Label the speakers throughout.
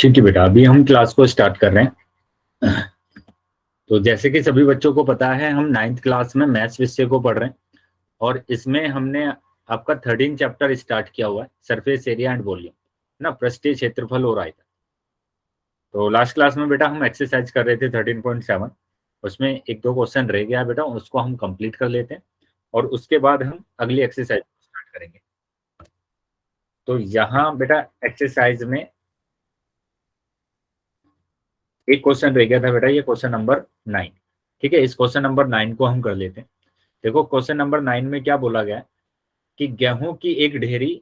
Speaker 1: ठीक है बेटा, अभी हम क्लास को स्टार्ट कर रहे हैं। तो जैसे कि सभी बच्चों को पता है, हम 9th क्लास में मैथ्स विषय को पढ़ रहे हैं और इसमें हमने आपका 13 चैप्टर स्टार्ट किया हुआ है, सरफेस एरिया एंड वॉल्यूम, ना पृष्ठीय क्षेत्रफल और आयतन। तो लास्ट क्लास में बेटा हम एक्सरसाइज कर रहे थे 13.7, उसमें एक दो क्वेश्चन रह गया बेटा, उसको हम कंप्लीट कर लेते हैं और उसके बाद हम अगली एक्सरसाइज स्टार्ट करेंगे। तो यहाँ बेटा एक्सरसाइज में एक क्वेश्चन रह गया था बेटा, ये क्वेश्चन नंबर 9। ठीक है, इस क्वेश्चन नंबर 9 को हम कर लेते हैं। देखो क्वेश्चन नंबर 9 में क्या बोला गया है कि गेहूं की एक ढेरी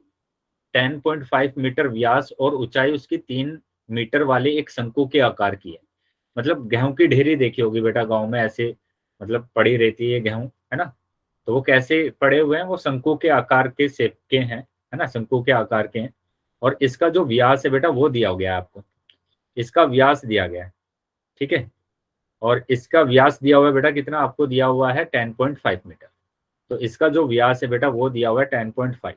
Speaker 1: 10.5 मीटर व्यास और ऊंचाई उसकी 3 मीटर वाले एक शंकु के आकार की है। मतलब गेहूं की ढेरी देखी होगी बेटा, गांव में ऐसे मतलब पड़ी रहती है गेहूं, है ना। तो वो कैसे पड़े हुए हैं, वो शंकु के आकार के शेप के हैं, है ना, शंकु के आकार के हैं। और इसका जो व्यास है बेटा वो दिया गया है आपको, इसका व्यास दिया गया है। ठीक है, और इसका व्यास दिया हुआ है बेटा, कितना आपको दिया हुआ है 10.5 मीटर। तो इसका जो व्यास है बेटा वो दिया हुआ है 10.5।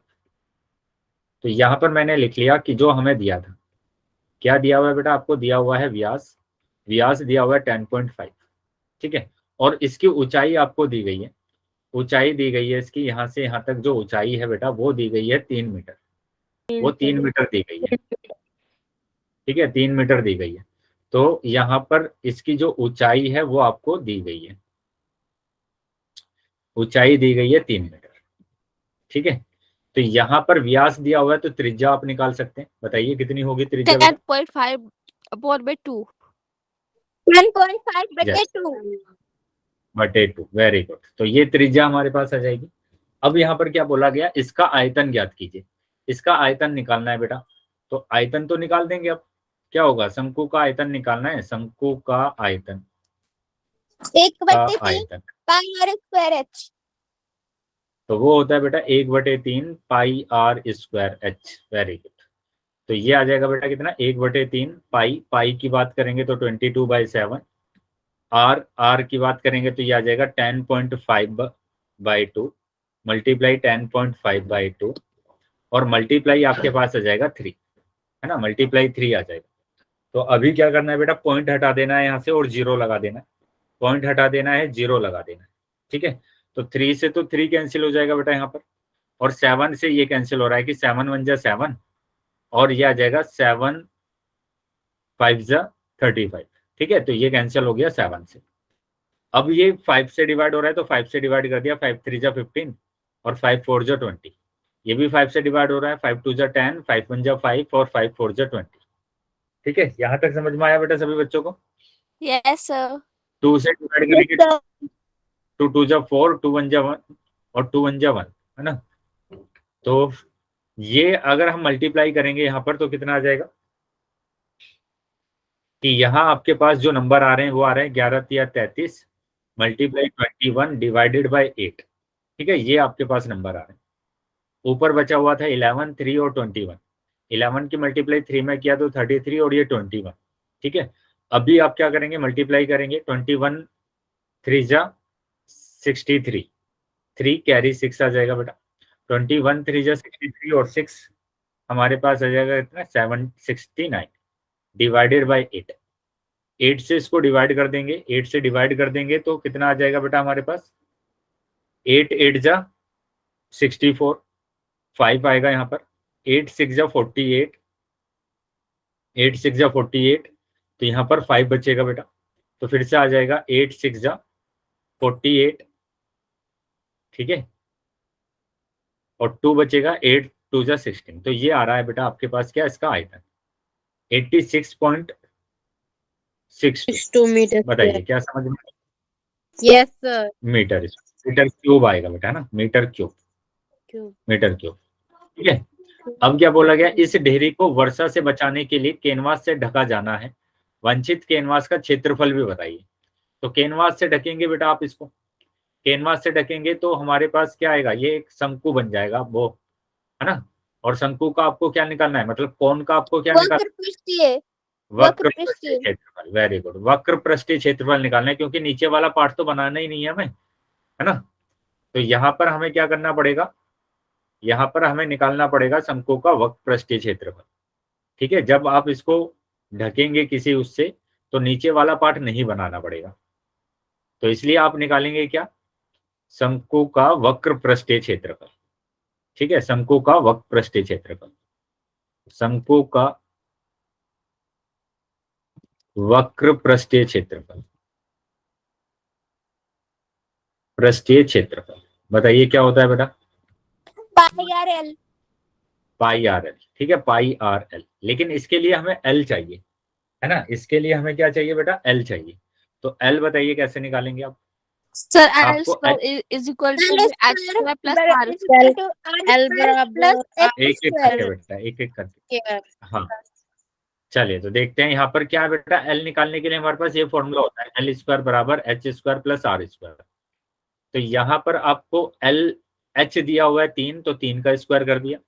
Speaker 1: तो यहां पर मैंने लिख लिया कि जो हमें दिया था, क्या दिया हुआ है बेटा, आपको दिया हुआ है व्यास, व्यास दिया हुआ है 10.5। ठीक है, और इसकी ऊंचाई आपको दी गई है, ऊंचाई दी गई है इसकी, यहां से यहां तक जो ऊंचाई है बेटा वो दी गई है 3 मीटर, वो 3 मीटर दी गई है। ठीक है, 3 मीटर दी गई है। तो यहाँ पर इसकी जो ऊंचाई है वो आपको दी गई है, ऊंचाई दी गई है 3 मीटर। ठीक है, तो यहाँ पर व्यास दिया हुआ है, तो त्रिज्या आप निकाल सकते हैं। बताइए कितनी होगी त्रिज्या बेटा?
Speaker 2: 10.5 अपॉन बाय 2।
Speaker 3: 10.5 बटे 2
Speaker 1: बटे 2, वेरी गुड। तो ये त्रिज्या हमारे पास आ जाएगी। अब यहाँ पर क्या बोला गया, इसका आयतन ज्ञात कीजिए। इसका आयतन निकालना है बेटा, तो आयतन तो निकाल देंगे। अब क्या होगा, शंकु का आयतन निकालना है, शंकु का आयतन,
Speaker 3: 1/3
Speaker 1: आयतन
Speaker 3: पाई आर स्क्वायर एच।
Speaker 1: तो वो होता है बेटा 1/3 pi are square h. Very good. तो ये आ जाएगा बेटा कितना, 1/3 पाई, पाई की बात करेंगे तो 22/7, आर की बात करेंगे तो ये आ जाएगा 10.5/2, मल्टीप्लाई 10.5/2, और मल्टीप्लाई आपके पास आ जाएगा 3, है ना, मल्टीप्लाई 3 आ जाएगा। तो अभी क्या करना है बेटा, पॉइंट हटा देना है यहाँ से और जीरो लगा देना है, पॉइंट हटा देना है, जीरो लगा देना है। ठीक है, तो 3 से तो 3 कैंसिल हो जाएगा बेटा यहाँ पर, और 7 से ये कैंसिल हो रहा है कि 7 1 जा 7, और ये आ जाएगा 7 5 जा 35। ठीक है, तो ये कैंसिल हो गया 7 से। अब ये 5 से डिवाइड हो रहा है तो 5 से डिवाइड कर दिया, 5 3 जा 15 और 5 4 जा 20। ये भी 5 से डिवाइड हो रहा है, 5 2 जा 10, 5 1 जा 5 और 5 4 जा 20। ठीक है, यहाँ तक समझ में आया बेटा सभी बच्चों को?
Speaker 2: Yes sir.
Speaker 1: 2 से डिवाइड करेंगे, 2 2 जा 4, 2 1 जा 1 और 2 1 जा 1, है ना। तो ये अगर हम मल्टीप्लाई करेंगे यहाँ पर तो कितना आ जाएगा कि यहाँ आपके पास जो नंबर आ रहे हैं वो आ रहे हैं 11 या 33 मल्टीप्लाई 21 डिवाइडेड बाय 8। ठीक है, ये आपके पास नंबर आ रहे हैं। ऊपर बचा हुआ था 11 3 और 21, 11 की मल्टीप्लाई 3 में किया तो 33 और ये 21। ठीक है, अभी आप क्या करेंगे, मल्टीप्लाई करेंगे, 21 3 जा 63, 3 कैरी 6 आ जाएगा बेटा, 21 3 जा 63 और 6 हमारे पास आ जाएगा कितना, 769 डिवाइडेड बाय 8। 8 से इसको डिवाइड कर देंगे, 8 से डिवाइड कर देंगे तो कितना आ जाएगा बेटा हमारे पास, 8 8 जा 64, 5 आएगा यहाँ पर, 8 6 जा 48, 8 6 जा 48, तो यहाँ पर 5 बचेगा बेटा। तो फिर से आ जाएगा 8 6 जा 48। ठीक है, और 2 बचेगा, 8 2 जा 16। तो ये आ रहा है बेटा आपके पास क्या, इसका आयतन 86.62
Speaker 3: मीटर।
Speaker 1: बताइए क्या समझ में?
Speaker 3: Yes sir.
Speaker 1: Metre, metre cube आएगा बेटा, है ना, मीटर क्यूब, मीटर क्यूब। ठीक है, अब क्या बोला गया, इस ढेरी को वर्षा से बचाने के लिए कैनवास से ढका जाना है, वांछित कैनवास का क्षेत्रफल भी बताइए। तो कैनवास से ढकेंगे बेटा आप इसको, कैनवास से ढकेंगे तो हमारे पास क्या आएगा, ये एक शंकु बन जाएगा वो, है ना। और शंकु का आपको क्या निकालना है, मतलब कौन का आपको क्या निकालना है, वक्र पृष्ठीय क्षेत्रफल। वेरी गुड, वक्र पृष्ठीय क्षेत्रफल निकालना है, क्योंकि नीचे वाला पार्ट तो बनाना ही नहीं है हमें, है ना। तो यहाँ पर हमें क्या करना पड़ेगा, यहाँ पर हमें निकालना पड़ेगा शंकु का वक्र पृष्ठीय क्षेत्रफल। ठीक है, जब आप इसको ढकेंगे किसी उससे तो नीचे वाला पार्ट नहीं बनाना पड़ेगा। तो इसलिए आप निकालेंगे क्या, शंकु का वक्र पृष्ठीय क्षेत्रफल। ठीक है, शंकु का वक्र पृष्ठीय क्षेत्रफल, शंकु का वक्र पृष्ठीय क्षेत्रफल, पृष्ठीय क्षेत्रफल बताइए क्या होता है बेटा,
Speaker 3: पाई आर एल।
Speaker 1: पाई आर एल। ठीक है, पाई आर एल। लेकिन इसके लिए हमें एल चाहिए, है ना, इसके लिए हमें क्या चाहिए बेटा, एल चाहिए। तो एल बताइए कैसे निकालेंगे आप।
Speaker 2: Sir, L
Speaker 1: आपको
Speaker 2: square is equal to H square plus R
Speaker 3: L
Speaker 2: square.
Speaker 3: बराबर
Speaker 1: एक एक करके बेटा, एक एक करके। हाँ, चलिए तो देखते हैं यहाँ पर क्या है बेटा। एल निकालने के लिए हमारे पास ये फॉर्मूला होता है, एल स्क्वायर बराबर H square plus R square. तो यहाँ पर आपको एल, एच दिया हुआ है 3, तो 3 का स्क्वायर कर दिया।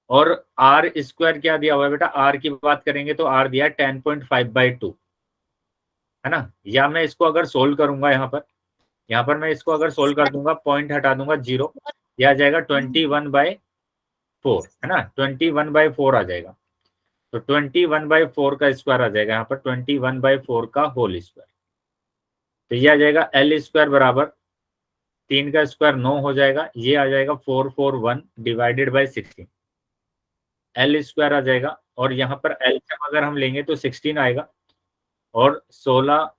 Speaker 1: और आर स्क्वायर क्या दिया हुआ है बेटा, आर की बात करेंगे तो आर दिया है 10.5/2, है ना। या मैं इसको अगर सोल्व करूंगा यहाँ पर मैं इसको अगर सोल्व कर दूंगा, पॉइंट हटा दूंगा 0, यह आ जाएगा 21/4, है ना, 21/4 आ जाएगा। तो 21/4 का स्क्वायर आ जाएगा यहाँ पर, 21/4 का होल स्क्वायर। तो ये आ जाएगा एल स्क्वायर बराबर 3 का स्क्वायर 9 हो जाएगा, ये आ जाएगा 441 डिवाइडेड बाई 16, एल स्क्वायर आ जाएगा। और यहाँ पर एलसीएम अगर हम लेंगे तो 16 आएगा, और 16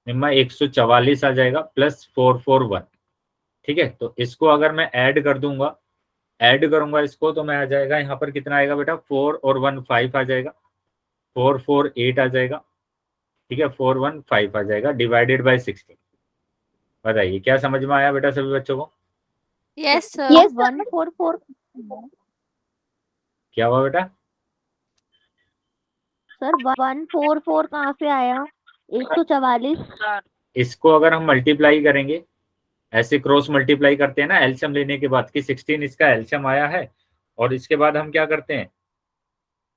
Speaker 1: निम्मा 144 आ जाएगा प्लस 441। ठीक है, तो इसको अगर मैं ऐड कर दूंगा, ऐड करूंगा इसको, तो मैं आ जाएगा यहाँ पर कितना आएगा बेटा, 4 और 1 5 आ जाएगा, 448 आ जाएगा। ठीक है, 415 आ जाएगा डिवाइडेड बाई 16। बताइए क्या समझ में आया बेटा सभी बच्चों को।
Speaker 2: Yes, sir.
Speaker 3: Yes, 144
Speaker 1: क्या हुआ बेटा,
Speaker 3: सर 144 कहाँ से आया, 144।
Speaker 1: इसको अगर हम मल्टीप्लाई करेंगे, ऐसे क्रॉस मल्टीप्लाई करते हैं ना एलसीएम लेने के बाद, कि 16 इसका एलसीएम आया है, और इसके बाद हम क्या करते हैं,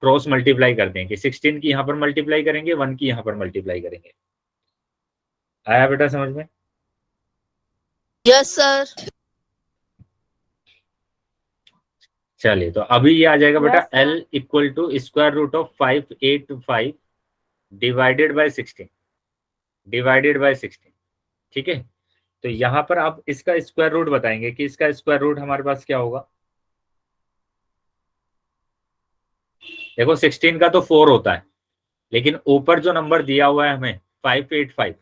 Speaker 1: क्रॉस मल्टीप्लाई करते हैं कि 16 की यहाँ पर मल्टीप्लाई करेंगे, 1 की यहाँ पर मल्टीप्लाई करेंगे। आया बेटा समझ में।
Speaker 2: Yes, sir.
Speaker 1: चलिए तो अभी ये आ जाएगा बेटा,
Speaker 3: Yes, sir.
Speaker 1: L equal to square root of 585 divided by 16, divided by 16। ठीक है, तो यहाँ पर आप इसका स्क्वायर रूट बताएंगे कि इसका स्क्वायर रूट हमारे पास क्या होगा। देखो 16 का तो 4 होता है, लेकिन ऊपर जो नंबर दिया हुआ है हमें 585,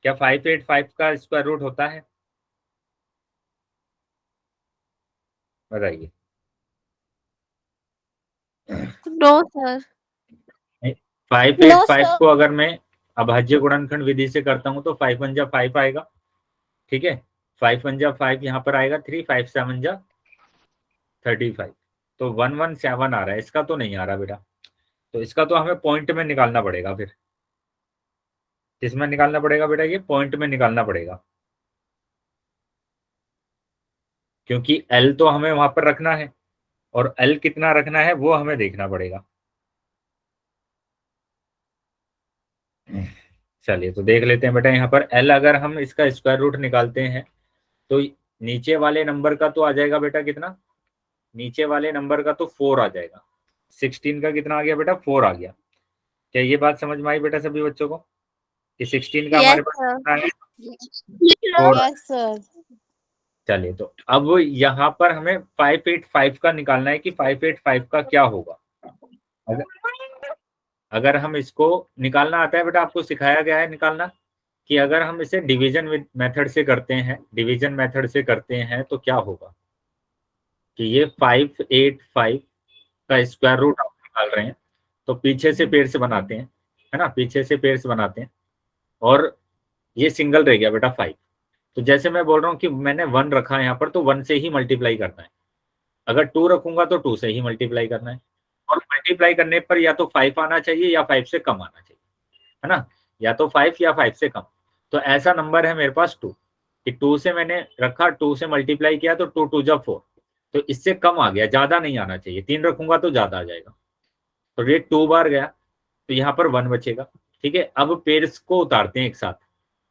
Speaker 1: क्या 585 का स्क्वायर रूट होता है, बताइए।
Speaker 2: No, sir.
Speaker 1: 585 को अगर मैं अभाज्य गुणनखंड विधि से करता हूं तो 5 1 जा 5 आएगा। ठीक है, 5 1 जा 5 यहाँ पर आएगा 3, 5 7 जा 35, तो 117 आ रहा है, इसका तो नहीं आ रहा बेटा। तो इसका तो हमें पॉइंट में निकालना पड़ेगा। फिर किसमें निकालना पड़ेगा बेटा, ये पॉइंट में निकालना पड़ेगा, क्योंकि एल तो हमें वहां पर रखना है, और एल कितना रखना है वो हमें देखना पड़ेगा। चलिए तो देख लेते हैं बेटा, यहाँ पर एल अगर हम इसका स्क्वायर रूट निकालते हैं तो नीचे वाले नंबर का तो आ जाएगा बेटा कितना, नीचे वाले नंबर का तो 4 आ जाएगा। 16 का कितना आ गया बेटा, 4 आ गया। क्या ये बात समझ में आई बेटा सभी बच्चों को, कि 16 का हमारे
Speaker 2: Yes,
Speaker 1: पास
Speaker 2: sir.
Speaker 1: कितना है, 4।
Speaker 3: Yes, sir.
Speaker 1: चलिए तो अब यहाँ पर हमें 585 का निकालना है कि 585 का क्या होगा। अगर हम इसको निकालना आता है बेटा, आपको सिखाया गया है निकालना, कि अगर हम इसे डिवीजन मेथड से करते हैं, डिवीजन मेथड से करते हैं तो क्या होगा, कि ये 585 का स्क्वायर रूट आप निकाल रहे हैं, तो पीछे से पेड़ से बनाते हैं, है ना, पीछे से पेड़ से बनाते हैं, और ये सिंगल रह गया बेटा 5। तो जैसे मैं बोल रहा हूँ कि मैंने 1 रखा है यहाँ पर, तो 1 से ही मल्टीप्लाई करना है। अगर 2 रखूंगा तो 2 से ही मल्टीप्लाई करना है, और मल्टीप्लाई करने पर या तो 5 आना चाहिए या 5 से कम आना चाहिए, है ना, या तो 5 या 5 से कम। तो ऐसा नंबर है मेरे पास 2, कि 2 से मैंने रखा, 2 से मल्टीप्लाई किया तो 2 2 जा 4, तो इससे कम आ गया, ज्यादा नहीं आना चाहिए। 3 रखूंगा तो ज्यादा आ जाएगा, तो ये 2 बार गया, तो यहाँ पर 1 बचेगा। ठीक है, अब पेयर्स को उतारते हैं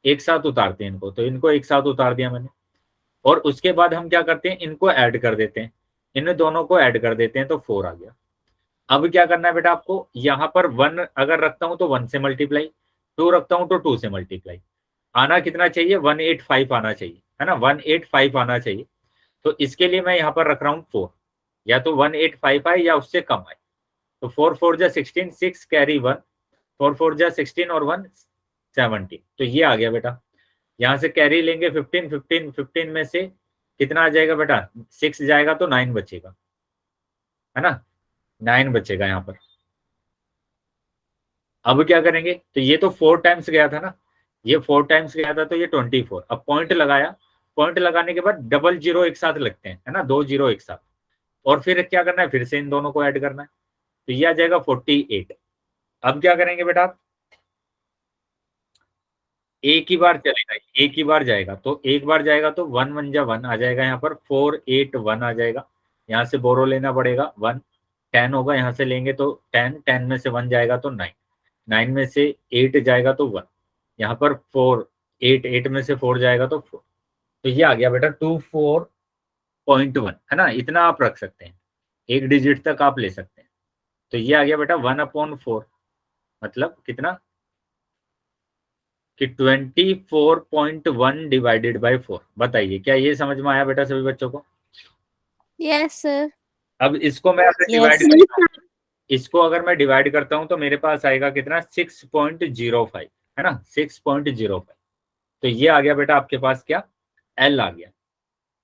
Speaker 1: एक साथ उतारते हैं इनको, तो इनको एक साथ उतार दिया मैंने, और उसके बाद हम क्या करते हैं, इनको ऐड कर देते हैं, इन दोनों को ऐड कर देते हैं, तो 4 आ गया। अब क्या करना है बेटा आपको, यहाँ पर 1 अगर रखता हूं तो 1 से मल्टीप्लाई, 2 रखता हूं तो 2 से मल्टीप्लाई। आना कितना चाहिए, 185 आना चाहिए, है ना, 185 आना चाहिए। तो इसके लिए मैं यहाँ पर रख रहा हूँ 4, या तो 185 आए या उससे कम आए। तो 4 4 जा 16, 6 कैरी 1, 4 4 जा 16 और 1 17। तो ये आ गया बेटा। यहाँ से कैरी लेंगे 15, 15 15 में से कितना आ जाएगा बेटा, 6 जाएगा तो 9 बचेगा, है ना, 9 बचेगा यहाँ पर। अब क्या करेंगे, तो ये तो 4 टाइम्स गया था ना, ये 4 टाइम्स गया था तो ये 24। अब पॉइंट लगाया, पॉइंट लगाने के बाद डबल जीरो एक साथ लगते हैं, है ना, 2 जीरो एक साथ। और फिर क्या करना है, फिर से इन दोनों को ऐड करना है, तो ये आ जाएगा 48। अब क्या करेंगे बेटा, एक ही बार चलेगा, एक ही बार जाएगा, तो एक बार जाएगा तो 1 1 जा 1 आ जाएगा, यहाँ पर 4 8 1 आ जाएगा। यहाँ से बोरो लेना पड़ेगा, 1 10 होगा, यहाँ से लेंगे तो 10 10 में से 1 जाएगा तो 9, 9 में से 8 जाएगा तो 1, यहाँ पर 4 8 8 में से 4 जाएगा तो 4। तो ये आ गया बेटा 24.1, है ना, इतना आप रख सकते हैं, एक डिजिट तक आप ले सकते हैं। तो ये आ गया बेटा 1/4, मतलब कितना कि 24.1 डिवाइडेड बाई 4। बताइए क्या ये समझ में आया बेटा सभी बच्चों को?
Speaker 2: Yes, sir.
Speaker 1: अब इसको मैं अगर डिवाइड
Speaker 3: Yes.
Speaker 1: करता हूँ, इसको अगर मैं डिवाइड करता हूं तो मेरे पास आएगा कितना, 6.05, है ना, 6.05। तो ये आ गया बेटा आपके पास क्या, एल आ गया,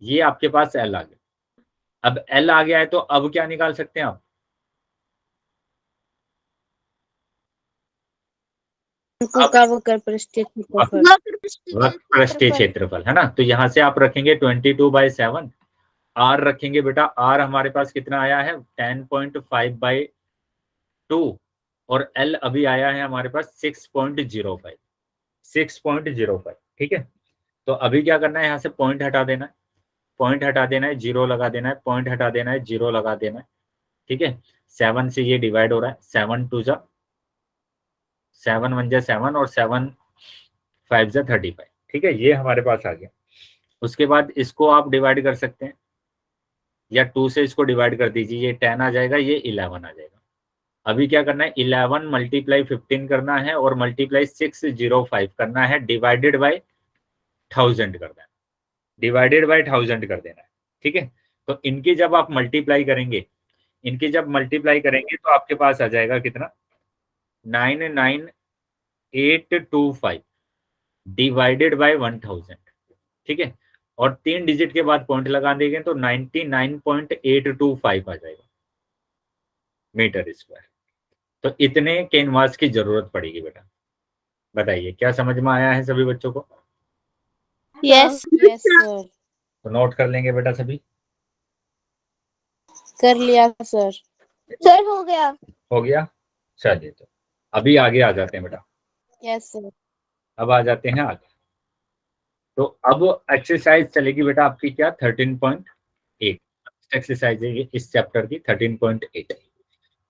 Speaker 1: ये आपके पास एल आ गया। अब एल आ गया है तो अब क्या निकाल सकते हैं आप,
Speaker 3: वक्र पृष्ठीय क्षेत्रफल।
Speaker 1: वक्र पृष्ठीय क्षेत्रफल, है ना। तो यहाँ से आप रखेंगे 22/7, आर रखेंगे बेटा, आर हमारे पास कितना आया है 10.5/2, और एल अभी आया है हमारे पास 6.05, 6.05, ठीक है। तो अभी क्या करना है, यहाँ से पॉइंट हटा देना है, पॉइंट हटा देना है, जीरो लगा देना है, पॉइंट हटा देना है, जीरो लगा देना है, ठीक है। 7 से ये डिवाइड हो रहा है, 7 2 जा 7 1 जा 7 और 7 5 जा 35, ठीक है, ये हमारे पास आ गया। उसके बाद इसको आप डिवाइड कर सकते हैं, या 2 से इसको डिवाइड कर दीजिए, ये 10 आ जाएगा, ये 11 आ जाएगा। अभी क्या करना है, 11 मल्टीप्लाई 15 करना है और मल्टीप्लाई 605 करना है, डिवाइडेड बाई 1000 करना है, डिवाइडेड बाई 1000 कर देना है, ठीक है। तो इनकी जब आप मल्टीप्लाई करेंगे, इनकी जब मल्टीप्लाई करेंगे तो आपके पास आ जाएगा कितना, 99825 डिवाइडेड बाई 1000, ठीक है। और 3 डिजिट के बाद पॉइंट लगा देंगे तो 99.825 आ जाएगा मीटर स्क्वायर। तो इतने कैनवास की जरूरत पड़ेगी बेटा। बताइए क्या समझ में आया है सभी बच्चों को?
Speaker 2: Yes.
Speaker 3: Yes, sir.
Speaker 1: तो नोट कर लेंगे बेटा सभी।
Speaker 3: कर लिया सर। सर हो गया।
Speaker 1: हो गया, चलिए तो अभी आगे आ जाते हैं बेटा।
Speaker 3: Yes sir.
Speaker 1: अब आ जाते हैं आगे। तो अब एक्सरसाइज चलेगी बेटा आपकी क्या, 13.8 एक्सरसाइज है ये इस चैप्टर की, 13.8।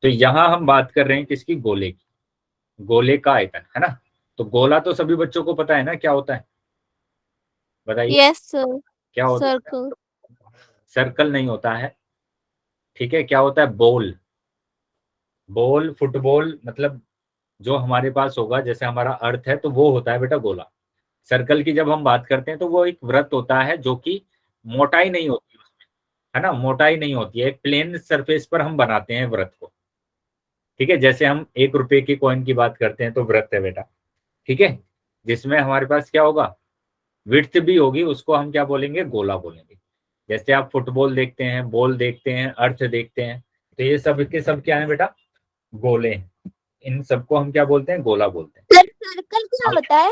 Speaker 1: तो यहाँ हम बात कर रहे हैं किसकी, गोले की, गोले का आयतन, है ना। तो गोला तो सभी बच्चों को पता है ना क्या होता है, बताइए
Speaker 2: Yes, sir.
Speaker 1: क्या होता है?
Speaker 2: Circle.
Speaker 1: सर्कल नहीं होता है, ठीक है, क्या होता है, बॉल, बॉल फुटबॉल, मतलब जो हमारे पास होगा, जैसे हमारा अर्थ है तो वो होता है बेटा गोला। सर्कल की जब हम बात करते हैं तो वो एक वृत्त होता है जो कि मोटाई नहीं होती उसमें, है ना, मोटाई नहीं होती है, एक प्लेन सरफेस पर हम बनाते हैं वृत्त को, ठीक है। जैसे हम 1 रुपए की कॉइन की बात करते हैं तो वृत्त है बेटा, ठीक है, जिसमें हमारे पास क्या होगा, विड्थ भी होगी, उसको हम क्या बोलेंगे, गोला बोलेंगे। जैसे आप फुटबॉल देखते हैं, बॉल देखते हैं, अर्थ देखते हैं, तो ये सब के सब क्या है बेटा, गोले हैं। इन सबको हम क्या बोलते हैं, गोला बोलते हैं।
Speaker 3: सर सर्कल क्या होता है?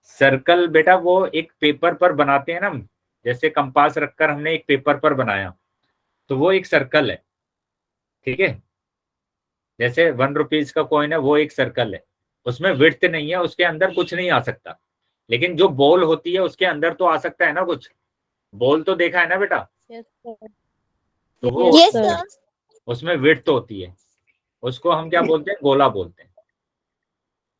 Speaker 1: सर्कल बेटा वो एक पेपर पर बनाते हैं ना, जैसे कंपास रखकर हमने एक पेपर पर बनाया तो वो एक सर्कल है, ठीक है। जैसे 1 रुपीज का कॉइन है, वो एक सर्कल है, उसमें विड्थ नहीं है, उसके अंदर कुछ नहीं आ सकता। लेकिन जो बॉल होती है उसके अंदर तो आ सकता है ना कुछ, बॉल तो देखा है ना बेटा,
Speaker 3: यस सर।
Speaker 1: तो वो
Speaker 3: यस सर।
Speaker 1: उसमें विड्थ होती है, उसको हम क्या बोलते हैं, गोला बोलते हैं।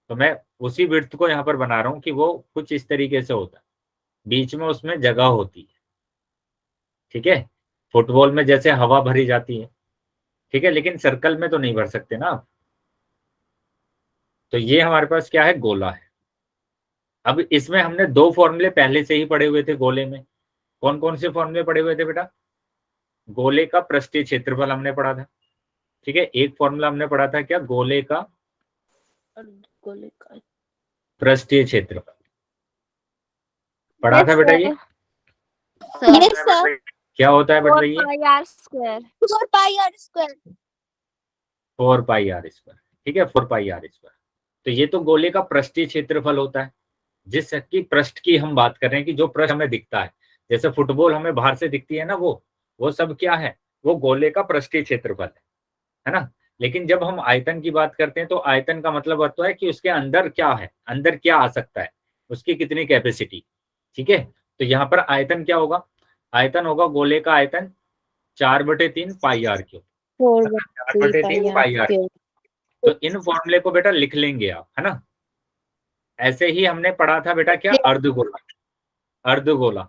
Speaker 1: तो मैं उसी विड्थ को यहाँ पर बना रहा हूँ कि वो कुछ इस तरीके से होता है, बीच में उसमें जगह होती है, ठीक है। फुटबॉल में जैसे हवा भरी जाती है, ठीक है, लेकिन सर्कल में तो नहीं भर सकते ना आप। तो ये हमारे पास क्या है, गोला है। अब इसमें हमने दो फॉर्मूले पहले से ही पढ़े हुए थे गोले में। कौन कौन से फॉर्मूले पढ़े हुए थे बेटा? गोले का पृष्ठीय क्षेत्रफल हमने पढ़ा था, ठीक है। एक फॉर्मूला हमने पढ़ा था क्या, गोले का पृष्ठीय क्षेत्रफल पढ़ा था बेटा ये।
Speaker 2: Yes, sir.
Speaker 1: क्या होता है बेटा ये?
Speaker 2: 4 pi r square. 4 pi r square.
Speaker 1: 4 pi are square, ठीक है, 4 पाई आर स्क्वायर। तो ये तो गोले का पृष्ठीय क्षेत्रफल होता है, जिसकी पृष्ठ की हम बात कर रहे हैं कि जो पृष्ठ हमें दिखता है, जैसे फुटबॉल हमें बाहर से दिखती है ना, वो सब क्या है, वो गोले का पृष्ठीय क्षेत्रफल है ना। लेकिन जब हम आयतन की बात करते हैं तो आयतन का मतलब होता है कि उसके अंदर क्या है, अंदर क्या आ सकता है, उसकी कितनी कैपेसिटी, ठीक है। तो यहाँ पर आयतन क्या होगा, आयतन होगा गोले का आयतन 4/3 पाई आर क्यूब, 4/3 पाई आर। तो इन फॉर्मूले को बेटा लिख लेंगे आप, है ना। ऐसे ही हमने पढ़ा था बेटा क्या, अर्धगोला। अर्धगोला,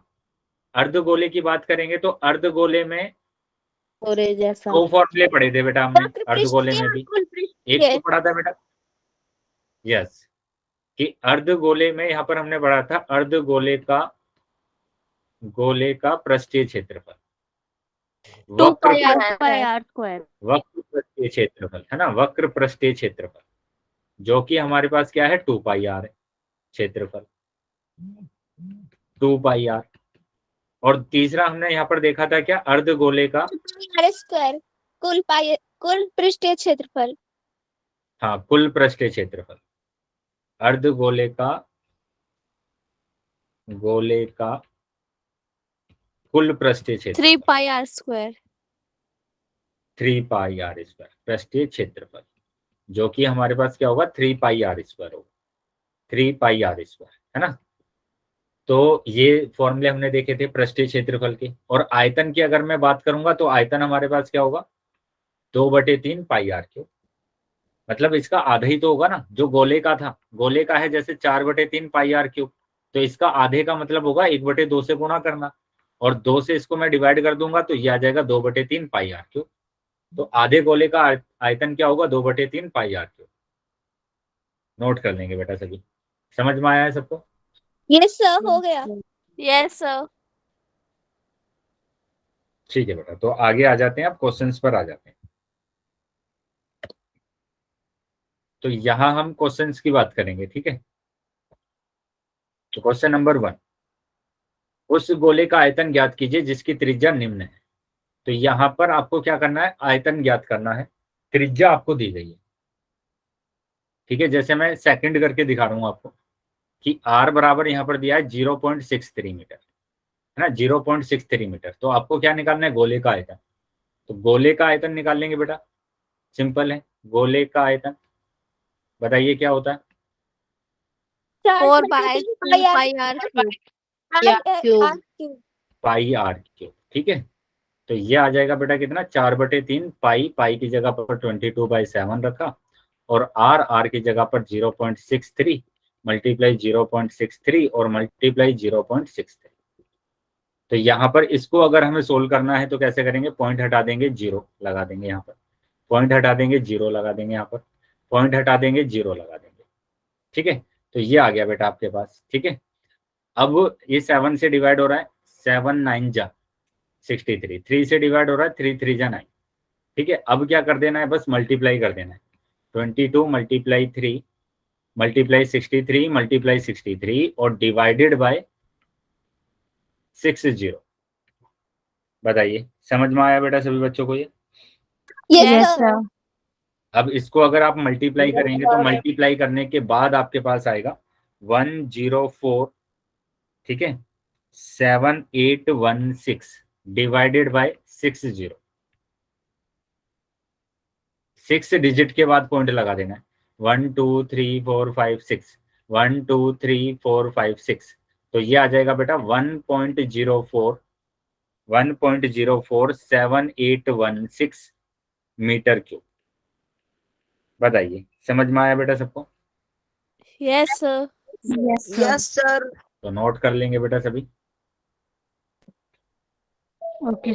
Speaker 1: अर्धगोले की बात करेंगे तो अर्धगोले में
Speaker 3: जैसा
Speaker 1: दो फॉर्मूले पढ़े थे बेटा हमने अर्धगोले में भी। एक तो पढ़ा था बेटा, यस, कि अर्धगोले में यहाँ पर हमने पढ़ा था अर्धगोले का, गोले का पृष्ठीय क्षेत्रफल,
Speaker 2: 2 pi r
Speaker 3: r
Speaker 2: square.
Speaker 3: square.
Speaker 1: वक्र पृष्ठीय क्षेत्रफल, है ना, वक्र पृष्ठीय क्षेत्रफल, जो कि हमारे पास क्या है, 2 पाई आर है क्षेत्रफल, 2 पाई आर। और तीसरा हमने यहाँ पर देखा था क्या, अर्धगोले का,
Speaker 2: r square. कुल पृष्ठीय क्षेत्रफल.
Speaker 1: हाँ, कुल पृष्ठीय क्षेत्रफल, अर्धगोले का, गोले का कुल पृष्ठीय क्षेत्रफल
Speaker 2: 3 pi r square.
Speaker 1: 3 pi are square पृष्ठीय क्षेत्रफल, जो कि हमारे पास क्या होगा, 3 पाई आर स्क्वायर होगा, 3 पाई आर स्क्वायर, है ना। तो ये फॉर्मूले हमने देखे थे पृष्ठीय क्षेत्रफल के। और आयतन की अगर मैं बात करूंगा तो आयतन हमारे पास क्या होगा, 2/3 पाई आर क्यूब, मतलब इसका आधा ही तो होगा ना, जो गोले का था, गोले का है जैसे 4/3 पाई आर क्यूब, तो इसका आधे का मतलब होगा 1/2 से गुणा करना, और 2 से इसको मैं डिवाइड कर दूंगा तो ये आ जाएगा 2/3 पाई आर क्यूब। तो आधे गोले का आयतन क्या होगा, 2/3 पाई आर क्यूब। नोट कर लेंगे बेटा सभी, समझ में आया है सबको?
Speaker 2: Yes sir, हो गया. Yes sir.
Speaker 1: ठीक है बेटा, तो आगे आ जाते हैं, अब क्वेश्चंस पर आ जाते हैं। तो यहां हम क्वेश्चंस की बात करेंगे, ठीक है। तो क्वेश्चन नंबर 1, उस गोले का आयतन ज्ञात कीजिए जिसकी त्रिज्या निम्न है। तो यहां पर आपको क्या करना है, आयतन ज्ञात करना है, त्रिज्या आपको दी गई है, ठीक है। जैसे मैं सेकंड करके दिखा रहा हूं आपको कि r बराबर यहाँ पर दिया है 0.63 मीटर, है ना, 0.63 मीटर। तो आपको क्या निकालना है, गोले का आयतन। तो गोले का आयतन निकाल लेंगे बेटा, सिंपल है, गोले का आयतन बताइए क्या होता है,
Speaker 2: 4 by 2 pi r cube.
Speaker 1: Pi are cube, ठीक है। तो ये आ जाएगा बेटा कितना, 4/3 पाई, पाई की जगह पर 22/7 रखा, और आर की जगह पर 0.63 मल्टीप्लाई 0.63 और मल्टीप्लाई 0.63। तो यहाँ पर इसको अगर हमें सोल्व करना है तो कैसे करेंगे, पॉइंट हटा देंगे, जीरो लगा देंगे यहाँ पर, पॉइंट हटा देंगे, जीरो लगा देंगे यहाँ पर, पॉइंट हटा देंगे, जीरो लगा देंगे, ठीक है। तो ये आ गया बेटा आपके पास, ठीक है। अब ये 7 से डिवाइड हो रहा है, 7 9 जा 63, 3 से डिवाइड हो रहा है, 3 3 जा 9, ठीक है। अब क्या कर देना है, बस मल्टीप्लाई कर देना है, 22 मल्टीप्लाई 3 मल्टीप्लाई 63 मल्टीप्लाई 63 और डिवाइडेड बाय 60। बताइए समझ में आया बेटा सभी बच्चों को ये?
Speaker 2: Yes sir.
Speaker 1: अब इसको अगर आप मल्टीप्लाई करेंगे तो मल्टीप्लाई करने के बाद आपके पास आएगा 104, ठीक है, 7816 डिवाइडेड बाय 60, 6 डिजिट के बाद पॉइंट लगा देना है, 1 2 3 4 5 6, 1 2 3 4 5 6। तो ये आ जाएगा बेटा 1.0478116 मीटर क्यूब। बताइए समझ में आया बेटा सबको?
Speaker 2: Yes sir.
Speaker 3: Yes sir.
Speaker 1: तो नोट कर लेंगे बेटा सभी।
Speaker 3: Okay.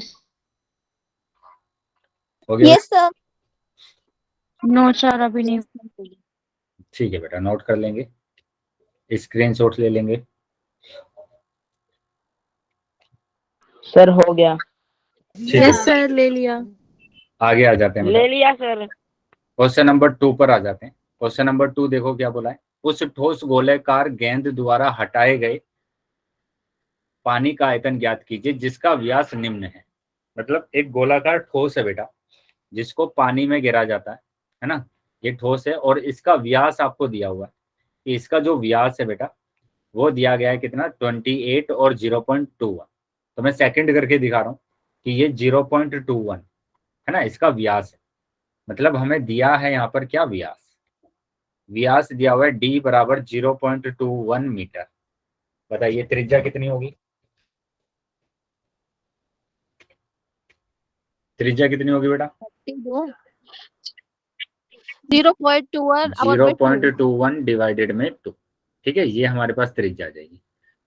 Speaker 1: हो गया?
Speaker 2: Yes sir.
Speaker 3: नो सर अभी नहीं।
Speaker 1: ठीक है बेटा, नोट कर लेंगे, स्क्रीनशॉट ले लेंगे।
Speaker 4: सर हो गया।
Speaker 1: ठीक है,
Speaker 2: यस सर ले लिया।
Speaker 1: आगे आ जाते हैं बेटा,
Speaker 4: ले लिया सर।
Speaker 1: क्वेश्चन नंबर 2 पर आ जाते हैं। क्वेश्चन नंबर 2 देखो क्या बोला है। उस ठोस गोलाकार गेंद द्वारा हटाए गए पानी का आयतन ज्ञात कीजिए जिसका व्यास निम्न है। मतलब एक गोलाकार ठोस है बेटा, जिसको पानी में गिरा जाता है ना, ये ठोस है और इसका व्यास आपको दिया हुआ है कि इसका जो व्यास है बेटा वो दिया गया है कितना, 28 और 0.21। तो मैं सेकंड करके दिखा रहा हूँ कि ये 0.21 है ना, इसका व्यास है। मतलब हमें दिया है यहाँ पर क्या, व्यास। व्यास दिया हुआ है d बराबर 0.21 मीटर। बताइए त्रिज्या कितनी होगी, त्रिज्या कितनी होगी बेटा? 0.21 डिवाइडेड में 2। ठीक है, ये हमारे पास त्रिज्या आ जाएगी।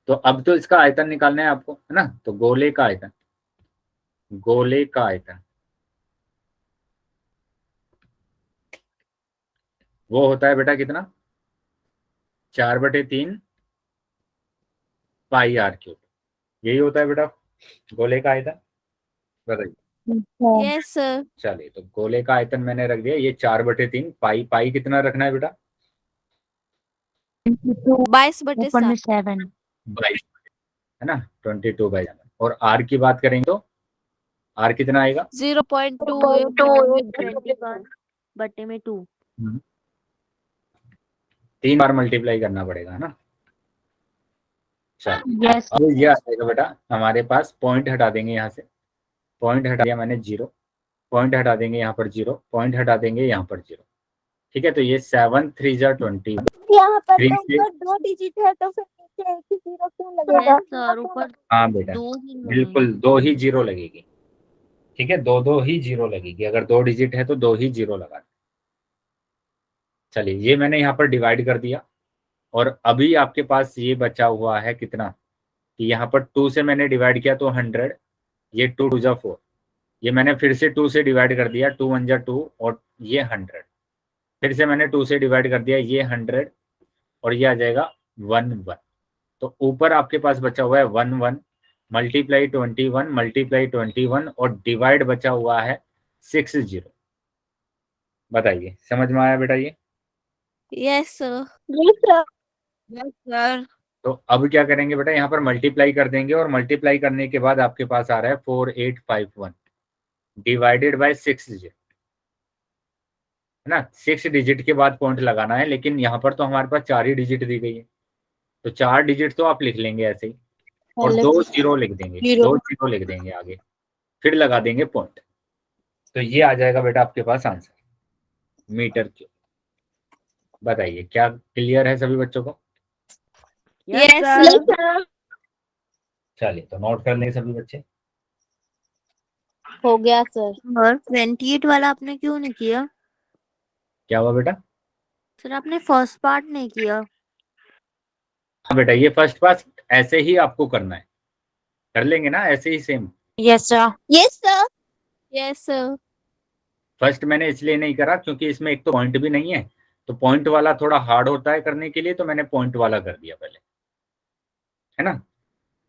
Speaker 1: तो अब तो इसका आयतन निकालना है आपको, है ना। तो गोले का आयतन, गोले का आयतन वो होता है बेटा कितना, 4/3 पाई r क्यूब। यही होता है बेटा गोले का आयतन। बताइए।
Speaker 2: Yes sir.
Speaker 1: चलिए, तो गोले का आयतन मैंने रख दिया, ये 4/3 पाई। पाई कितना रखना है बेटा?
Speaker 2: 22/7।
Speaker 3: 7
Speaker 1: 22, है ना, 22/7। और r की बात करेंगे तो r कितना आएगा?
Speaker 2: 0.2
Speaker 3: बटे में 2।
Speaker 1: 3 बार मल्टीप्लाई करना पड़ेगा, है ना। चलो,
Speaker 3: यस
Speaker 1: अब ये आ जाएगा बेटा हमारे पास। पॉइंट हटा देंगे यहाँ से, पॉइंट हटा दिया मैंने 0, पॉइंट हटा देंगे यहाँ पर 0, पॉइंट हटा देंगे यहाँ पर 0। ठीक है, तो ये 7 3 जा 20।
Speaker 2: यहाँ पर
Speaker 1: थ्री
Speaker 2: तो
Speaker 1: से,
Speaker 2: ऊपर 2 डिजिट है तो फिर नीचे एक ही जीरो क्यों लगेगा?
Speaker 3: सर ऊपर
Speaker 1: हाँ बेटा
Speaker 3: 2 ही
Speaker 1: बिल्कुल 2 ही जीरो लगेगी। ठीक है, 2 ही जीरो लगेगी। अगर 2 डिजिट है तो 2 ही जीरो लगा। चलिए, ये मैंने यहाँ पर डिवाइड कर दिया और अभी आपके पास ये बचा हुआ है कितना, कि यहाँ पर 2 से मैंने डिवाइड किया तो 100, ये 2 2 जा 4, ये मैंने फिर से 2 से डिवाइड कर दिया, 2 1 जा 2 और ये 100, फिर से मैंने 2 से डिवाइड कर दिया, ये 100 और ये आ जाएगा 1 1। तो ऊपर आपके पास बचा हुआ है 1 1 मल्टीप्लाई 21 मल्टीप्लाई 21 और डिवाइड बचा हुआ है 60। बताइए समझ में आया बेटा ये?
Speaker 2: Yes sir.
Speaker 3: Yes sir.
Speaker 2: Yes sir.
Speaker 1: तो अब क्या करेंगे बेटा, यहाँ पर मल्टीप्लाई कर देंगे और मल्टीप्लाई करने के बाद आपके पास आ रहा है 4851 डिवाइडेड बाय 6 डिजिट, है ना। 6 डिजिट के बाद पॉइंट लगाना है, लेकिन यहाँ पर तो हमारे पास 4 ही डिजिट दी गई है, तो 4 डिजिट तो आप लिख लेंगे ऐसे ही और 2 जीरो लिख देंगे, 2 जीरो लिख देंगे आगे, फिर लगा देंगे पॉइंट। तो ये आ जाएगा बेटा आपके पास आंसर, मीटर क्यूब। बताइए क्या क्लियर है सभी बच्चों को?
Speaker 2: Yes sir.
Speaker 1: चलिए, तो नोट कर लें सभी बच्चे।
Speaker 2: हो गया सर।
Speaker 3: और 28 वाला आपने क्यों नहीं किया?
Speaker 1: क्या हुआ बेटा?
Speaker 3: सर आपने फर्स्ट पार्ट नहीं किया।
Speaker 1: हाँ बेटा, ये फर्स्ट पास ऐसे ही आपको करना है, कर लेंगे ना ऐसे ही same.
Speaker 3: Yes sir.
Speaker 2: Yes sir. Yes sir.
Speaker 1: First मैंने इसलिए नहीं करा क्योंकि इसमें एक तो पॉइंट भी नहीं है, तो पॉइंट वाला थोड़ा हार्ड होता है करने के लिए, तो मैंने पॉइंट वाला कर दिया पहले, है ना।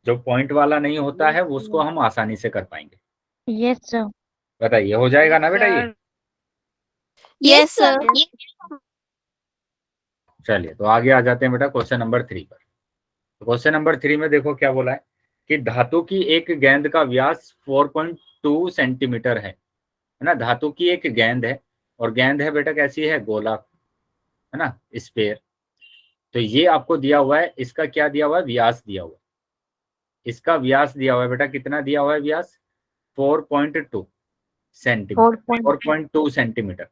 Speaker 1: जो पॉइंट वाला नहीं होता है उसको हम आसानी से कर पाएंगे।
Speaker 3: Yes sir.
Speaker 1: बताइए हो जाएगा ना बेटा ये?
Speaker 2: Yes sir.
Speaker 1: चलिए, तो आगे आ जाते हैं बेटा क्वेश्चन नंबर 3 पर। क्वेश्चन नंबर 3 में देखो क्या बोला है कि धातु की एक गेंद का व्यास 4.2 सेंटीमीटर है ना। धातु की एक गेंद है और गेंद है बेटा कैसी है, गोला, है ना, स्फेयर। तो ये आपको दिया हुआ है, इसका क्या दिया हुआ है, व्यास दिया हुआ है। इसका व्यास दिया हुआ है बेटा, कितना दिया हुआ है व्यास, 4.2 सेंटीमीटर, 4.2 सेंटीमीटर।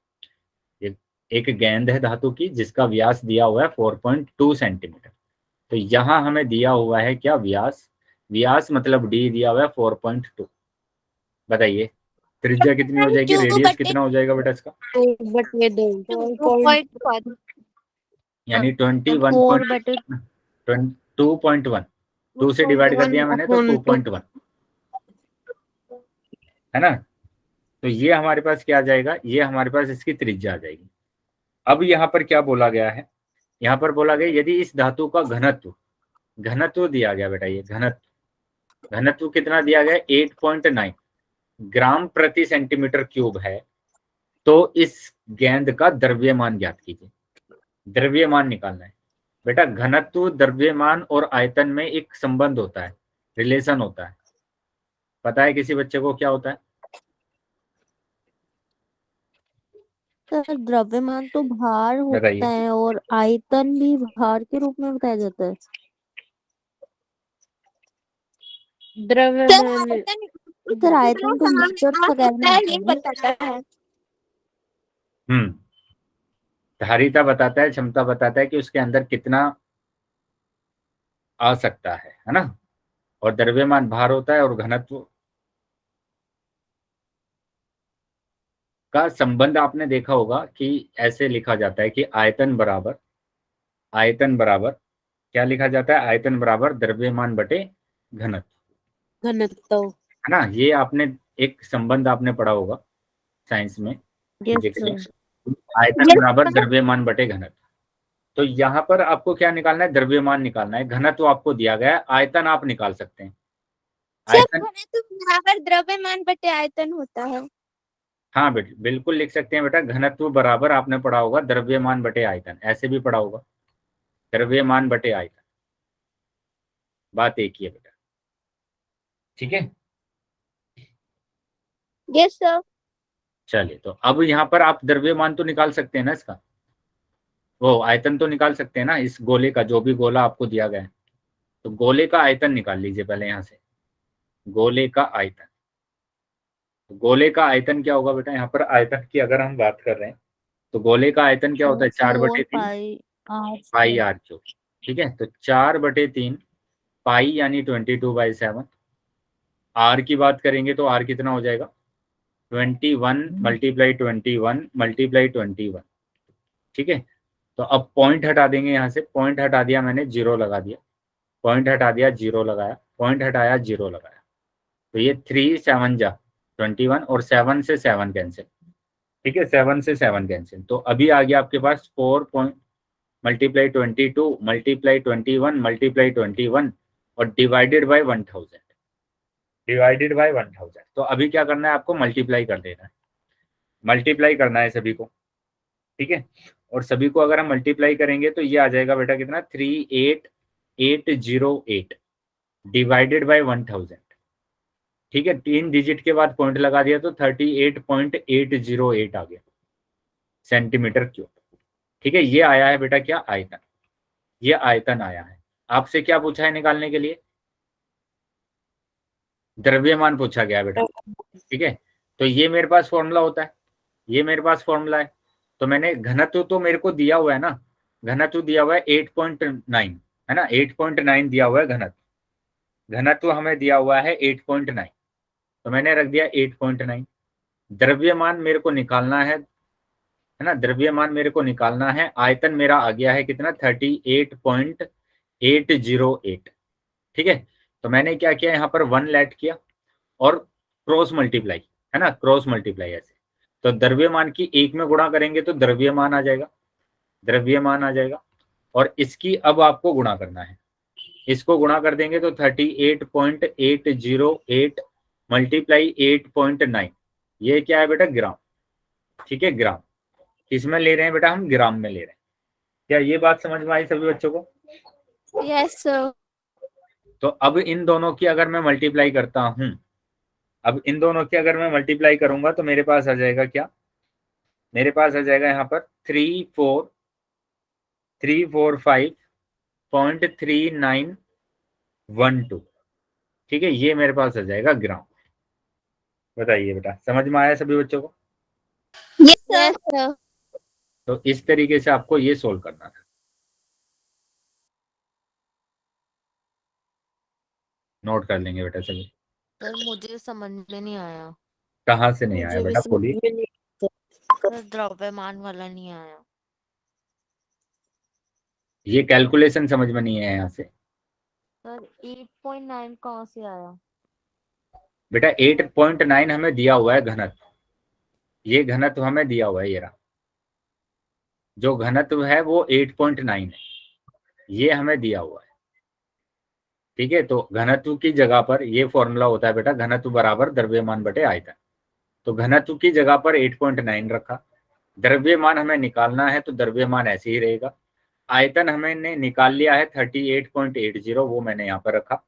Speaker 1: एक गेंद है धातु की जिसका व्यास दिया हुआ है 4.2 सेंटीमीटर। तो यहाँ हमें दिया हुआ है क्या, व्यास। व्यास मतलब डी दिया हुआ है 4.2। बताइए त्रिज्या कितनी हो जाएगी, रेडियस कितना हो जाएगा बेटा इसका,
Speaker 2: 2.1।
Speaker 1: यानी 21 2.1, 2 से डिवाइड कर दिया मैंने तो 2.1, है ना। तो ये हमारे पास क्या आ जाएगा, ये हमारे पास इसकी त्रिज्या आ जाएगी। अब यहाँ पर क्या बोला गया है, यहाँ पर बोला गया यदि इस धातु का घनत्व, घनत्व दिया गया बेटा, ये घनत्व, घनत्व कितना दिया गया 8.9 ग्राम प्रति सेंटीमीटर क्यूब है, तो इस गेंद का द्रव्यमान ज्ञात कीजिए। द्रव्यमान निकालना है बेटा। घनत्व, द्रव्यमान और आयतन में एक संबंध होता है, रिलेशन होता है। पता है किसी बच्चे को क्या होता है?
Speaker 3: सर द्रव्यमान तो भार
Speaker 1: बताइए।
Speaker 3: होता है और आयतन भी भार के रूप में बताया जाता है।
Speaker 4: द्रव्यमान
Speaker 3: सर आयतन तो लीटर वगैरह में
Speaker 2: ये बताता है।
Speaker 1: धारिता बताता है, क्षमता बताता है कि उसके अंदर कितना आ सकता है ना। और द्रव्यमान भार होता है और घनत्व का संबंध आपने देखा होगा कि ऐसे लिखा जाता है कि आयतन बराबर, आयतन बराबर क्या लिखा जाता है, आयतन बराबर द्रव्यमान बटे घनत्व,
Speaker 4: घनत्व
Speaker 1: है ना। ये आपने एक संबंध आपने पढ़ा होगा साइंस में।
Speaker 3: यस
Speaker 1: देखिए,
Speaker 3: सर।
Speaker 1: आयतन बराबर द्रव्यमान बटे घनत्व। तो यहाँ पर आपको क्या निकालना है, द्रव्यमान निकालना है। घनत्व आपको दिया गया है, आयतन आप निकाल सकते हैं। आयतन
Speaker 2: घनत्व बराबर द्रव्यमान बटे आयतन होता है।
Speaker 1: हाँ बिल्कुल लिख सकते हैं बेटा। घनत्व बराबर आपने पढ़ा होगा द्रव्यमान बटे आयतन, ऐसे भी पढ़ा होगा, द्रव्यमान बटे आयतन, बात एक ही है बेटा। ठीक है,
Speaker 2: यस सर।
Speaker 1: चलिए तो अब यहाँ पर आप द्रव्यमान तो निकाल सकते हैं ना इसका, वो आयतन तो निकाल सकते हैं ना इस गोले का, जो भी गोला आपको दिया गया है। तो गोले का आयतन निकाल लीजिए पहले यहाँ से, गोले का आयतन। तो गोले का आयतन क्या होगा बेटा, यहाँ पर आयतन की अगर हम बात कर रहे हैं तो गोले का आयतन क्या होता है, 4/3 पाई आर क्यूब। ठीक है, तो 4/3 पाई यानी 22/7। आर की बात करेंगे तो आर कितना हो जाएगा, 21 मल्टीप्लाई 21 मल्टीप्लाई 21। ठीक है, तो अब पॉइंट हटा देंगे यहाँ से, पॉइंट हटा दिया मैंने, जीरो लगा दिया, पॉइंट हटा दिया, जीरो लगाया, पॉइंट हटाया, जीरो लगाया। तो ये 3 7 जा 21 और 7 से 7 कैंसिल। ठीक है, 7 से 7 कैंसिल। तो अभी आ गया आपके पास 4 मल्टीप्लाई 22 मल्टीप्लाई 21 मल्टीप्लाई 21 और डिवाइडेड बाय 1000, डिवाइडेड बाय 1000। तो अभी क्या करना है आपको, मल्टीप्लाई कर देना है, मल्टीप्लाई करना है सभी को। ठीक है, और सभी को अगर हम मल्टीप्लाई करेंगे तो ये आ जाएगा बेटा कितना, 38808 डिवाइडेड बाय 1000। ठीक है, 3 डिजिट के बाद पॉइंट लगा दिया तो 38.808 आ गया सेंटीमीटर क्यूब। ठीक है, ये आया है बेटा क्या, आयतन, ये आयतन आया है। आपसे क्या पूछा है निकालने के लिए, द्रव्यमान पूछा गया है बेटा। ठीक है, तो ये मेरे पास फॉर्मूला होता है, ये मेरे पास फॉर्मूला है। तो मैंने घनत्व तो मेरे को दिया हुआ है ना, घनत्व दिया हुआ है 8.9, है ना, 8.9 दिया हुआ है घनत्व, घनत्व हमें दिया हुआ है 8.9, तो मैंने रख दिया 8.9। द्रव्यमान मेरे को निकालना है ना, द्रव्यमान मेरे को निकालना है। आयतन मेरा आ गया है कितना, 38.808। ठीक है, तो मैंने क्या किया, यहाँ पर 1 ऐड किया और क्रॉस मल्टीप्लाई, है ना, क्रॉस मल्टीप्लाई ऐसे। तो द्रव्यमान की 1 में गुणा करेंगे तो द्रव्यमान आ जाएगा, द्रव्यमान आ जाएगा। और इसकी अब आपको गुणा करना है, इसको गुणा कर देंगे तो 38.808 मल्टीप्लाई 8.9, ये क्या है बेटा, ग्राम। ठीक है, ग्राम। किसमें ले रहे हैं बेटा, हम ग्राम में ले रहे हैं। क्या ये बात समझ में आई सभी बच्चों को?
Speaker 2: Yes sir.
Speaker 1: तो अब इन दोनों की अगर मैं मल्टीप्लाई करता हूं, अब इन दोनों की अगर मैं मल्टीप्लाई करूंगा तो मेरे पास आ जाएगा क्या, मेरे पास आ जाएगा यहाँ पर 34345.3912। ठीक है, ये मेरे पास आ जाएगा ग्राम। बताइए बेटा, समझ में आया सभी बच्चों को?
Speaker 2: Yes sir.
Speaker 1: तो इस तरीके से आपको ये सोल्व करना था। नोट कर लेंगे बेटा सभी।
Speaker 5: सर मुझे समझ में नहीं आया।
Speaker 1: कहाँ से नहीं आया
Speaker 4: मुझे भी
Speaker 1: बेटा,
Speaker 4: समझ
Speaker 1: बोलिए।
Speaker 4: में नहीं
Speaker 5: सर द्रव्यमान वाला नहीं आया।
Speaker 1: ये कैलकुलेशन समझ में नहीं है यहाँ से
Speaker 5: सर 8.9 कहाँ से आया?
Speaker 1: बेटा। 8.9 हमें दिया हुआ है घनत्व, ये घनत्व हमें दिया हुआ है, ये रहा जो घनत्व है वो 8.9 है, ये हमें दिया हुआ है। ठीक है, तो घनत्व की जगह पर ये फॉर्मूला होता है बेटा, घनत्व बराबर द्रव्यमान बटे आयतन। तो घनत्व की जगह पर 8.9 रखा, द्रव्यमान हमें निकालना है तो द्रव्यमान ऐसे ही रहेगा। आयतन हमने निकाल लिया है 38.80, वो मैंने यहाँ पर रखा।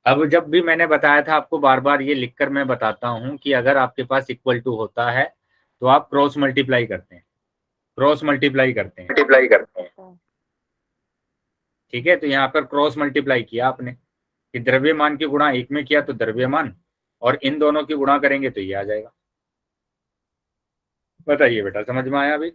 Speaker 1: अब जब भी मैंने बताया था आपको, बार बार ये लिखकर मैं बताता हूँ कि अगर आपके पास इक्वल टू होता है तो आप क्रॉस मल्टीप्लाई करते हैं, क्रॉस मल्टीप्लाई करते हैं, ठीक है। तो यहाँ पर क्रॉस मल्टीप्लाई किया आपने कि द्रव्यमान की गुणा एक में किया तो द्रव्यमान, और इन दोनों की गुणा करेंगे तो ये आ जाएगा। बताइए बेटा, समझ में आया अभी?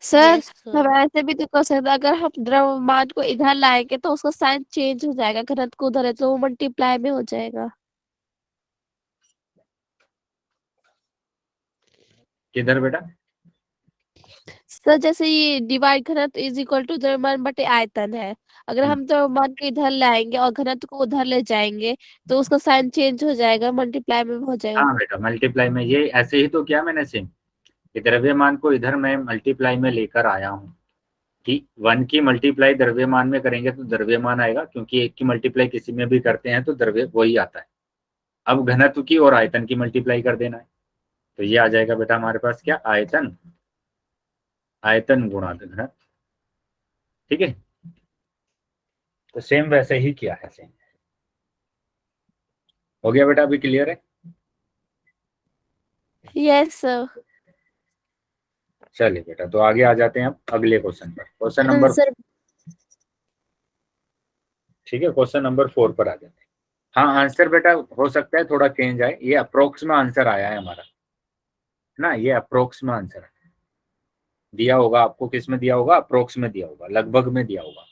Speaker 2: सर
Speaker 5: यस
Speaker 2: हम
Speaker 5: सर।
Speaker 2: ऐसे भी तो कर सकते हैं, अगर हम द्रव्यमान को इधर लाएंगे तो उसका साइन चेंज हो जाएगा, घनत्व को उधर है तो वो मल्टीप्लाई में हो जाएगा।
Speaker 1: किधर बेटा?
Speaker 2: सर जैसे ये डिवाइड घनत्व इज इक्वल टू द्रव्यमान बटे आयतन है, अगर हम द्रव्यमान को इधर लाएंगे और घनत्व को उधर ले जाएंगे तो उसका साइन चेंज हो जाएगा, मल्टीप्लाई में हो जाएगा।
Speaker 1: हाँ बेटा, मल्टीप्लाई में, ये ऐसे ही तो किया मैंने सेम, कि द्रव्यमान को इधर मैं मल्टीप्लाई में लेकर आया हूँ कि 1 की मल्टीप्लाई द्रव्यमान में करेंगे तो द्रव्यमान आएगा, क्योंकि 1 की मल्टीप्लाई किसी में भी करते हैं तो द्रव्य वही आता है। अब घनत्व की और आयतन की मल्टीप्लाई कर देना है, तो ये आ जाएगा बेटा हमारे पास क्या, आयतन, आयतन गुणा घनत्व। ठीक है, तो सेम वैसे ही किया है, सेम हो गया बेटा, अभी क्लियर है?
Speaker 2: Yes sir.
Speaker 1: चलिए बेटा, तो आगे आ जाते हैं अब अगले क्वेश्चन पर, क्वेश्चन नंबर,
Speaker 3: आंसर
Speaker 1: ठीक है, क्वेश्चन नंबर 4 पर आ जाते हैं। हाँ, आंसर बेटा हो सकता है थोड़ा चेंज आए, ये अप्रोक्स में आंसर आया है हमारा ना, ये अप्रोक्स में आंसर है, दिया होगा आपको, किस में दिया होगा, अप्रोक्स में दिया होगा, लगभग में दिया होगा।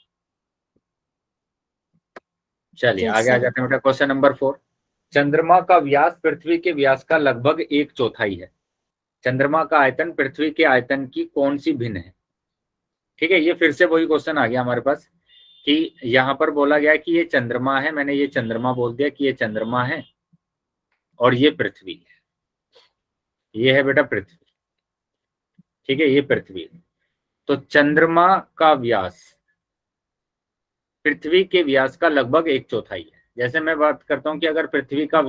Speaker 1: चलिए
Speaker 2: यस
Speaker 1: आगे आ
Speaker 2: सर।
Speaker 1: जाते हैं बेटा, क्वेश्चन नंबर 4। चंद्रमा का व्यास पृथ्वी के व्यास का लगभग 1/4 है, चंद्रमा का आयतन पृथ्वी के आयतन की कौन सी भिन्न है? ठीक है, ये फिर से वही क्वेश्चन आ गया हमारे पास कि यहाँ पर बोला गया कि ये चंद्रमा है, मैंने ये चंद्रमा बोल दिया कि ये चंद्रमा है और ये पृथ्वी है, ये है बेटा पृथ्वी। ठीक है, ये पृथ्वी है। तो चंद्रमा का व्यास पृथ्वी के व्यास का लगभग 1/4 है। जैसे मैं बात करता हूँ कि अगर पृथ्वी का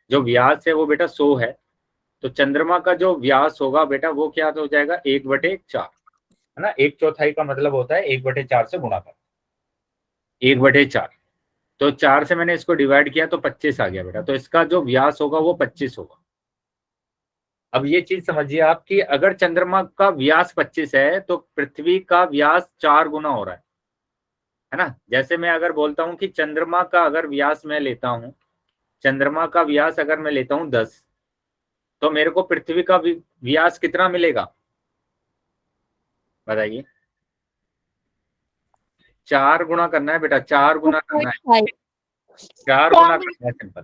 Speaker 1: जो व्यास है वो बेटा 100 है, तो चंद्रमा का जो व्यास होगा बेटा वो क्या हो जाएगा, 1/4, है ना। 1/4 का मतलब होता है 1/4 से गुणा कर, 1/4। तो 4 से मैंने इसको डिवाइड किया तो 25 आ गया बेटा, तो इसका जो व्यास होगा वो 25 होगा। अब ये चीज समझिए आप कि अगर चंद्रमा का व्यास 25 है तो पृथ्वी का व्यास 4 गुना हो रहा है ना। जैसे मैं अगर बोलता हूं कि चंद्रमा का अगर व्यास मैं लेता हूं, चंद्रमा का व्यास अगर मैं लेता हूं 10, तो मेरे को पृथ्वी का व्यास कितना मिलेगा, बताइए? 4 गुना करना है बेटा, 4 गुना करना है, 4 गुना करना है, सिंपल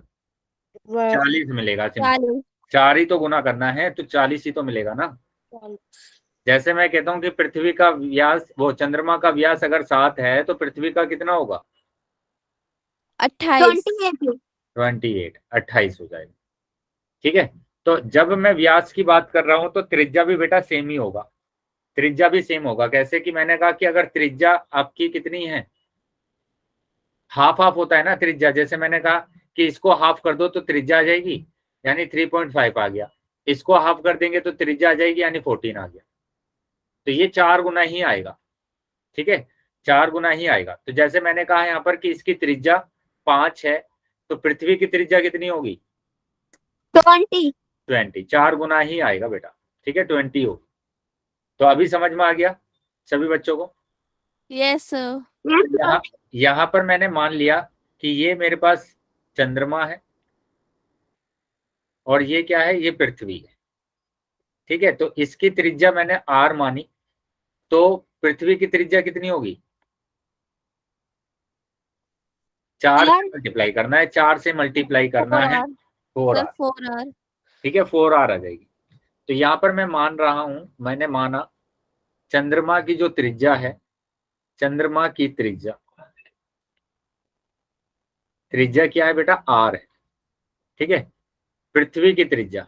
Speaker 1: 40 मिलेगा, सिंपल 4 ही तो गुना करना है, तो 40 ही तो मिलेगा ना। जैसे मैं कहता हूँ कि पृथ्वी का व्यास, वो चंद्रमा का व्यास अगर 7 है तो पृथ्वी का कितना होगा,
Speaker 2: 28।
Speaker 1: 28, 28 हो जाएगा। ठीक है, तो जब मैं व्यास की बात कर रहा हूं तो त्रिज्या भी बेटा सेम ही होगा, त्रिज्या भी सेम होगा। कैसे कि मैंने कहा कि अगर त्रिज्या आपकी कितनी है, हाफ हाफ होता है ना त्रिज्या, जैसे मैंने कहा कि इसको हाफ कर दो तो त्रिज्या आ जाएगी, यानी 3.5 आ गया, इसको हाफ कर देंगे तो त्रिज्या आ जाएगी, यानी 14 आ गया। तो ये 4 गुना ही आएगा। ठीक है, 4 गुना ही आएगा। तो जैसे मैंने कहा यहाँ पर कि इसकी त्रिज्या 5 है, तो पृथ्वी की त्रिज्या कितनी होगी, 20, 4 गुना ही आएगा बेटा। ठीक है, 20 होगी। तो अभी समझ में आ गया सभी बच्चों को?
Speaker 2: Yes sir.
Speaker 1: यहाँ पर मैंने मान लिया कि ये मेरे पास चंद्रमा है और ये क्या है, ये पृथ्वी है। ठीक है, तो इसकी त्रिज्या मैंने r मानी, तो पृथ्वी की त्रिज्या कितनी होगी, 4 से मल्टीप्लाई करना है, 4 से मल्टीप्लाई करना है 4r।
Speaker 2: 4r।
Speaker 1: ठीक है, 4r आ जाएगी। तो यहाँ पर मैं मान रहा हूं, मैंने माना चंद्रमा की जो त्रिज्या है, चंद्रमा की त्रिज्या, त्रिज्या क्या है बेटा, r है। ठीक है, पृथ्वी की त्रिज्या,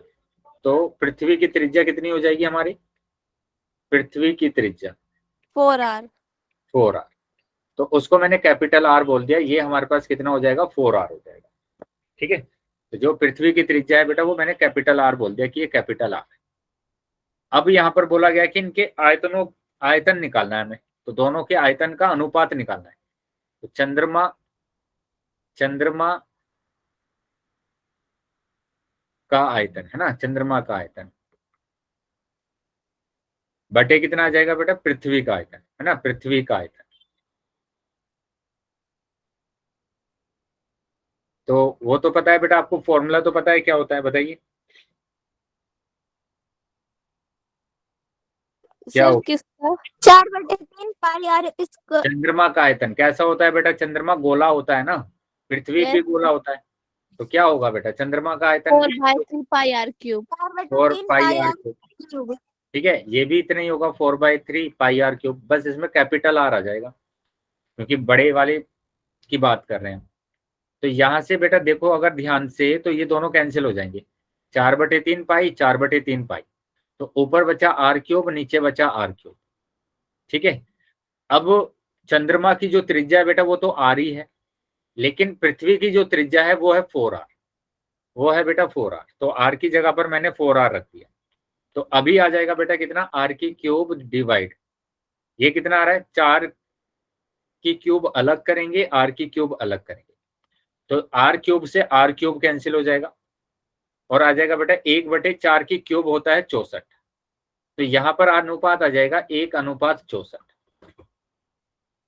Speaker 1: तो पृथ्वी की त्रिज्या कितनी हो जाएगी हमारी? पृथ्वी की त्रिज्या
Speaker 2: 4r।
Speaker 1: 4r, तो उसको मैंने कैपिटल आर बोल दिया, ये हमारे पास कितना हो जाएगा? 4r हो जाएगा। ठीक है, तो जो पृथ्वी की त्रिज्या है बेटा वो मैंने कैपिटल आर बोल दिया कि ये कैपिटल आर है। अब यहाँ पर बोला गया कि इनके आयतन निकालना है हमें, तो दोनों के आयतन का अनुपात निकालना है। तो चंद्रमा का आयतन है ना, चंद्रमा का आयतन बटे कितना आ जाएगा बेटा? पृथ्वी का आयतन है ना, पृथ्वी का आयतन। तो वो तो पता है बेटा आपको, फॉर्मूला तो पता है क्या होता है, बताइए क्या
Speaker 2: सर
Speaker 1: हो?
Speaker 2: किसका?
Speaker 3: 4/3 पाई आर स्क्वायर।
Speaker 1: चंद्रमा का आयतन कैसा होता है बेटा? चंद्रमा गोला होता है ना, पृथ्वी भी
Speaker 2: Yes,
Speaker 1: गोला होता है, तो क्या होगा बेटा? चंद्रमा का आयतन
Speaker 2: 4/3 पाई r cube.
Speaker 1: 4
Speaker 3: 4/3
Speaker 1: pi
Speaker 3: pi
Speaker 1: R
Speaker 3: R
Speaker 1: cube.
Speaker 3: Cube.
Speaker 1: ठीक है, ये भी इतना ही होगा, 4/3 पाई आर क्यूब, बस इसमें कैपिटल आर आ जाएगा क्योंकि बड़े वाले की बात कर रहे हैं। तो यहाँ से बेटा देखो अगर ध्यान से, तो ये दोनों कैंसिल हो जाएंगे, 4/3 पाई 4/3 पाई, तो ऊपर बचा आर क्यूब, नीचे बचा आर क्यूब। ठीक है, अब चंद्रमा की जो त्रिज्या है बेटा वो तो आर ही है, लेकिन पृथ्वी की जो त्रिज्या है वो है 4r, वो है बेटा 4r, तो r की जगह पर मैंने 4r रख दिया। तो अभी आ जाएगा बेटा कितना? r की क्यूब डिवाइड, ये कितना आ रहा है? 4 की क्यूब अलग करेंगे, r की क्यूब अलग करेंगे, तो r क्यूब से r क्यूब कैंसिल हो जाएगा और आ जाएगा बेटा 1/4 की क्यूब होता है 64, तो यहाँ पर अनुपात आ जाएगा 1:64,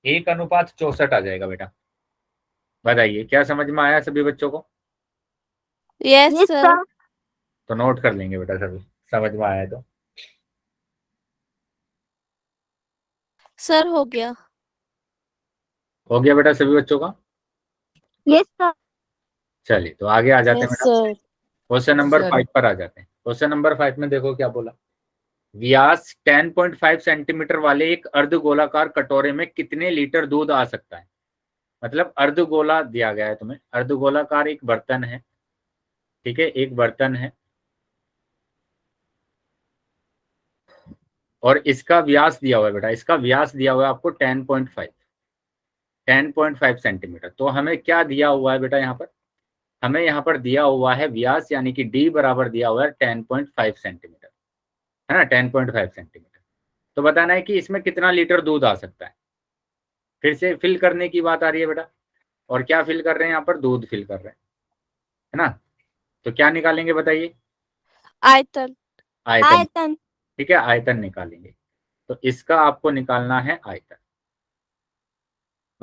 Speaker 1: 1:64 आ जाएगा बेटा। बताइए क्या समझ में आया सभी बच्चों को?
Speaker 2: Yes
Speaker 3: yes
Speaker 2: sir.
Speaker 3: सर।
Speaker 1: तो नोट कर लेंगे बेटा सभी, समझ में आया तो।
Speaker 2: सर हो गया।
Speaker 1: हो गया बेटा सभी बच्चों का?
Speaker 3: Yes sir.
Speaker 1: चलिए तो आगे आ जाते हैं
Speaker 2: यस
Speaker 1: बेटा,
Speaker 2: सर।
Speaker 1: Question number
Speaker 4: sir.
Speaker 1: 5 पर आ जाते हैं। क्वेश्चन नंबर 5 में देखो क्या बोला, व्यास 10.5 सेंटीमीटर वाले एक अर्धगोलाकार कटोरे में कितने लीटर दूध आ सकता है? मतलब अर्धगोला दिया गया है तुम्हें, अर्धगोलाकार एक बर्तन है, ठीक है, एक बर्तन है और इसका व्यास दिया हुआ है बेटा, इसका व्यास दिया हुआ है आपको 10.5 सेंटीमीटर। तो हमें क्या दिया हुआ है बेटा यहाँ पर? हमें यहाँ पर दिया हुआ है व्यास, यानी कि d बराबर दिया हुआ है 10.5 सेंटीमीटर, है ना, 10.5 सेंटीमीटर। तो बताना है कि इसमें कितना लीटर दूध आ सकता है। फिर से फिल करने की बात आ रही है बेटा, और क्या फिल कर रहे हैं यहाँ पर? दूध फिल कर रहे हैं, है ना। तो क्या निकालेंगे बताइए?
Speaker 2: आयतन।
Speaker 1: आयतन।
Speaker 3: आयतन।
Speaker 1: ठीक है, आयतन निकालेंगे, तो इसका आपको निकालना है आयतन।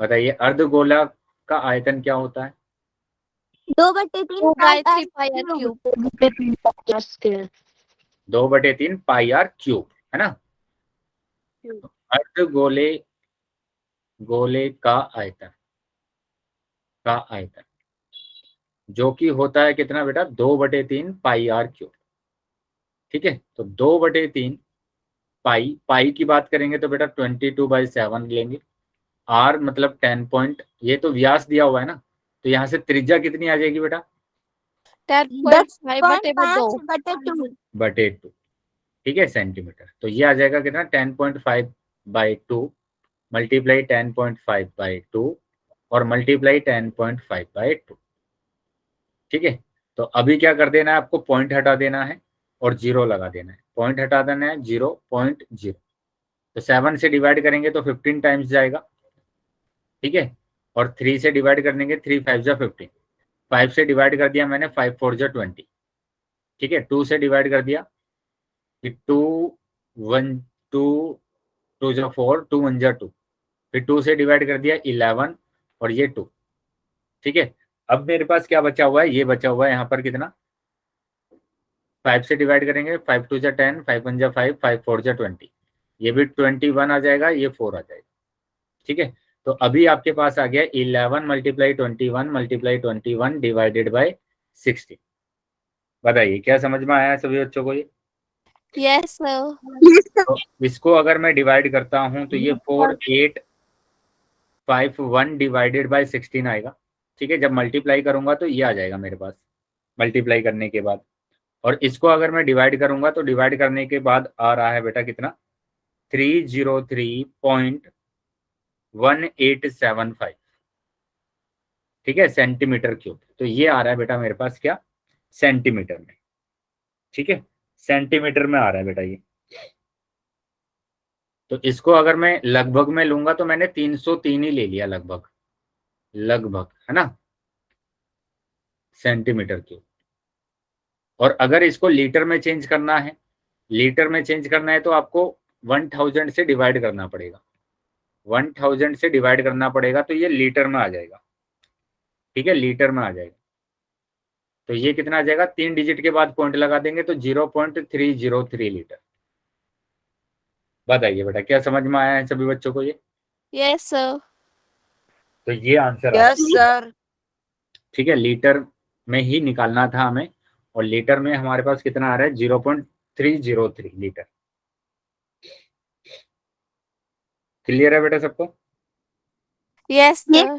Speaker 1: बताइए अर्धगोला का आयतन क्या होता है?
Speaker 3: 2/3 pi r
Speaker 2: 2/3 pi r
Speaker 3: cube.
Speaker 2: Cube.
Speaker 1: 2/3 pi are cube, है ना। अर्धगोले गोले का आयतन, का आयतन जो कि होता है कितना बेटा? 2/3 पाई आर क्यूब। ठीक है, तो 2/3 पाई की बात करेंगे तो बेटा 22/7 लेंगे, आर मतलब 10 पॉइंट, ये तो व्यास दिया हुआ है ना, तो यहाँ से त्रिज्या कितनी आ जाएगी बेटा?
Speaker 2: 10.5 बटे 2।
Speaker 3: 10.5/2।
Speaker 1: बटे 2। ठीक है, सेंटीमीटर। तो ये आ जाएगा कितना? 10.5/2 मल्टीप्लाई 10.5/2 और मल्टीप्लाई 10.5/2। ठीक है, तो अभी क्या कर देना है आपको? पॉइंट हटा देना है और जीरो लगा देना है, पॉइंट हटा देना है, 0.0। तो 7 से डिवाइड करेंगे तो 15 टाइम्स जाएगा, ठीक है, और 3 से डिवाइड करेंगे, 3 5 जा 15, 5 से डिवाइड कर दिया मैंने, 5 4 जा 20। ठीक है, 2 से डिवाइड कर दिया कि 2 1 2 2 जा 4, 2 1 जा 2, फिर 2 से डिवाइड कर दिया 11 और ये 2। ठीक है, अब मेरे पास क्या बचा हुआ है? ये बचा हुआ है यहाँ पर कितना? 5 से डिवाइड करेंगे, 5 2 जा 10, 5 1 जा 5, 5 4 जा 20, ये भी 21 आ जाएगा, ये 4 आ जाएगा। ठीक है, तो अभी आपके पास आ गया 11 मल्टीप्लाई 21 डिवाइडेड बाय 60। बताइए क्या समझ में आया सभी बच्चों को ये?
Speaker 2: Yes sir.
Speaker 1: तो इसको अगर मैं डिवाइड करता हूं तो ये 4851 डिवाइडेड बाय 16 आएगा। ठीक है, जब मल्टीप्लाई करूंगा तो ये आ जाएगा मेरे पास, मल्टीप्लाई करने के बाद और इसको अगर मैं डिवाइड करूंगा तो डिवाइड करने के बाद आ रहा है बेटा कितना 303.1875, ठीक है, सेंटीमीटर क्यूब। तो ये आ रहा है बेटा मेरे पास क्या सेंटीमीटर में, ठीक है, सेंटीमीटर में आ रहा है बेटा ये। तो इसको अगर मैं लगभग में लूंगा तो मैंने 303 ही ले लिया लगभग, है ना, सेंटीमीटर क्यूब। और अगर इसको लीटर में चेंज करना है, लीटर में चेंज करना है तो आपको 1000 से डिवाइड करना पड़ेगा, 1000 से डिवाइड करना पड़ेगा, तो ये लीटर में आ जाएगा, ठीक है, लीटर में आ जाएगा। तो ये कितना आ जाएगा, 3 डिजिट के बाद पॉइंट लगा देंगे तो 0.303 लीटर। बताइए बेटा क्या समझ में आया है सभी बच्चों को ये?
Speaker 2: Yes sir.
Speaker 1: तो ये आंसर आ
Speaker 5: यस सर।
Speaker 1: ठीक है, लीटर में ही निकालना था हमें, और लीटर में हमारे पास कितना आ रहा है 0.303 लीटर। क्लियर है बेटा सबको?
Speaker 2: Yes sir.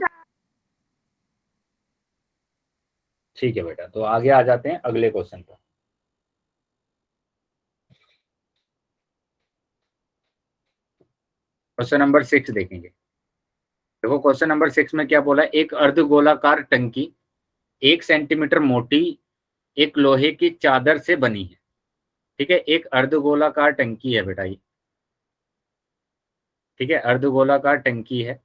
Speaker 1: ठीक है बेटा, तो आगे आ जाते हैं अगले क्वेश्चन पर। क्वेश्चन नंबर 6 देखेंगे। देखो क्वेश्चन नंबर 6 में क्या बोला है, एक अर्धगोलाकार टंकी 1 सेंटीमीटर मोटी एक लोहे की चादर से बनी है, ठीक है, एक अर्धगोलाकार टंकी है बेटा ये, ठीक है, अर्धगोलाकार टंकी है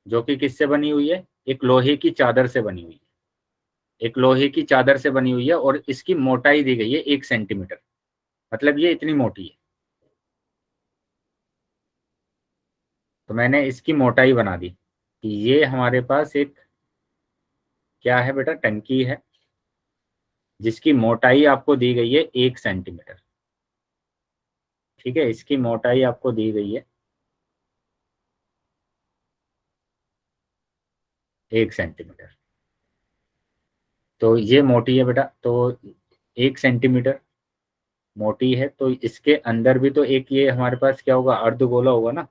Speaker 1: जो कि किससे बनी हुई है, एक लोहे की चादर से बनी हुई है, एक लोहे की चादर से बनी हुई है, और इसकी मोटाई दी गई है 1 सेंटीमीटर, मतलब ये इतनी मोटी है। तो मैंने इसकी मोटाई बना दी कि ये हमारे पास एक क्या है बेटा, टंकी है जिसकी मोटाई आपको दी गई है 1 सेंटीमीटर, ठीक है, इसकी मोटाई आपको दी गई है 1 सेंटीमीटर। तो ये मोटी है बेटा, तो 1 सेंटीमीटर मोटी है, तो इसके अंदर भी तो एक ये हमारे पास क्या होगा, अर्धगोला होगा ना।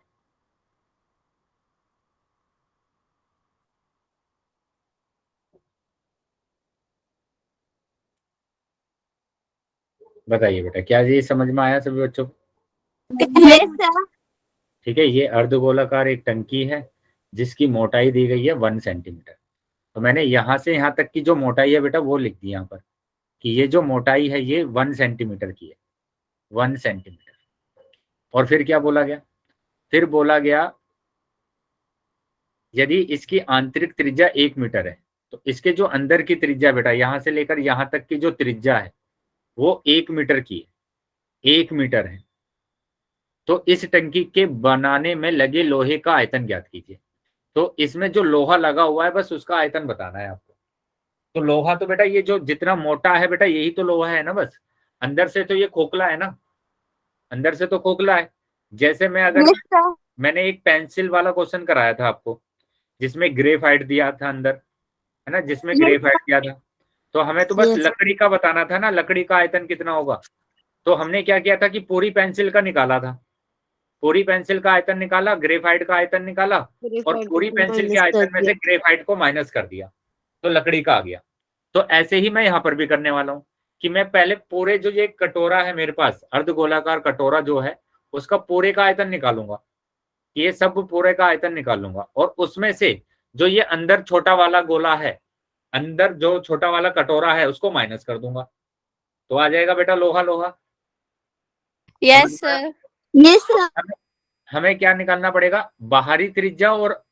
Speaker 1: बताइए बेटा क्या ये समझ में आया सभी बच्चों को? ठीक है, ये अर्धगोलाकार एक टंकी है जिसकी मोटाई दी गई है 1 सेंटीमीटर। तो मैंने यहाँ से यहाँ तक की जो मोटाई है बेटा वो लिख दी यहाँ पर कि ये जो मोटाई है ये 1 सेंटीमीटर की है, 1 सेंटीमीटर। और फिर क्या बोला गया, फिर बोला गया यदि इसकी आंतरिक त्रिज्या 1 मीटर है तो इसके जो अंदर की त्रिज्या बेटा यहाँ से लेकर यहाँ तक की जो त्रिज्या है वो 1 मीटर की है, 1 मीटर है। तो इस टंकी के बनाने में लगे लोहे का आयतन ज्ञात कीजिए। तो इसमें जो लोहा लगा हुआ है बस उसका आयतन बताना है आपको। तो लोहा तो बेटा ये जो जितना मोटा है बेटा यही तो लोहा है ना, बस अंदर से तो ये खोखला है ना, अंदर से तो खोखला है। जैसे मैं अगर मैंने एक पेंसिल वाला क्वेश्चन कराया था आपको जिसमें ग्रेफाइट दिया था अंदर, है ना, जिसमें ग्रेफाइट दिया था, तो हमें तो बस लकड़ी का बताना था ना, लकड़ी का आयतन कितना होगा। तो हमने क्या किया था कि पूरी पेंसिल का निकाला था, पूरी पेंसिल का आयतन निकाला, ग्रेफाइट का आयतन निकाला, और पूरी पेंसिल के आयतन में से ग्रेफाइट को माइनस कर दिया तो लकड़ी का आ गया। तो ऐसे ही मैं यहाँ पर भी करने वाला हूँ कि मैं पहले पूरे जो ये कटोरा है मेरे पास, अर्धगोलाकार कटोरा जो है उसका पूरे का आयतन निकालूंगा, ये सब पूरे का आयतन निकालूंगा, और उसमें से जो ये अंदर छोटा वाला गोला है, अंदर जो छोटा वाला कटोरा है उसको माइनस कर दूंगा, तो आ जाएगा बेटा लोहा लोहा।
Speaker 2: Yes sir.
Speaker 1: हमें क्या निकालना पड़ेगा, बाहरी त्रिज्या और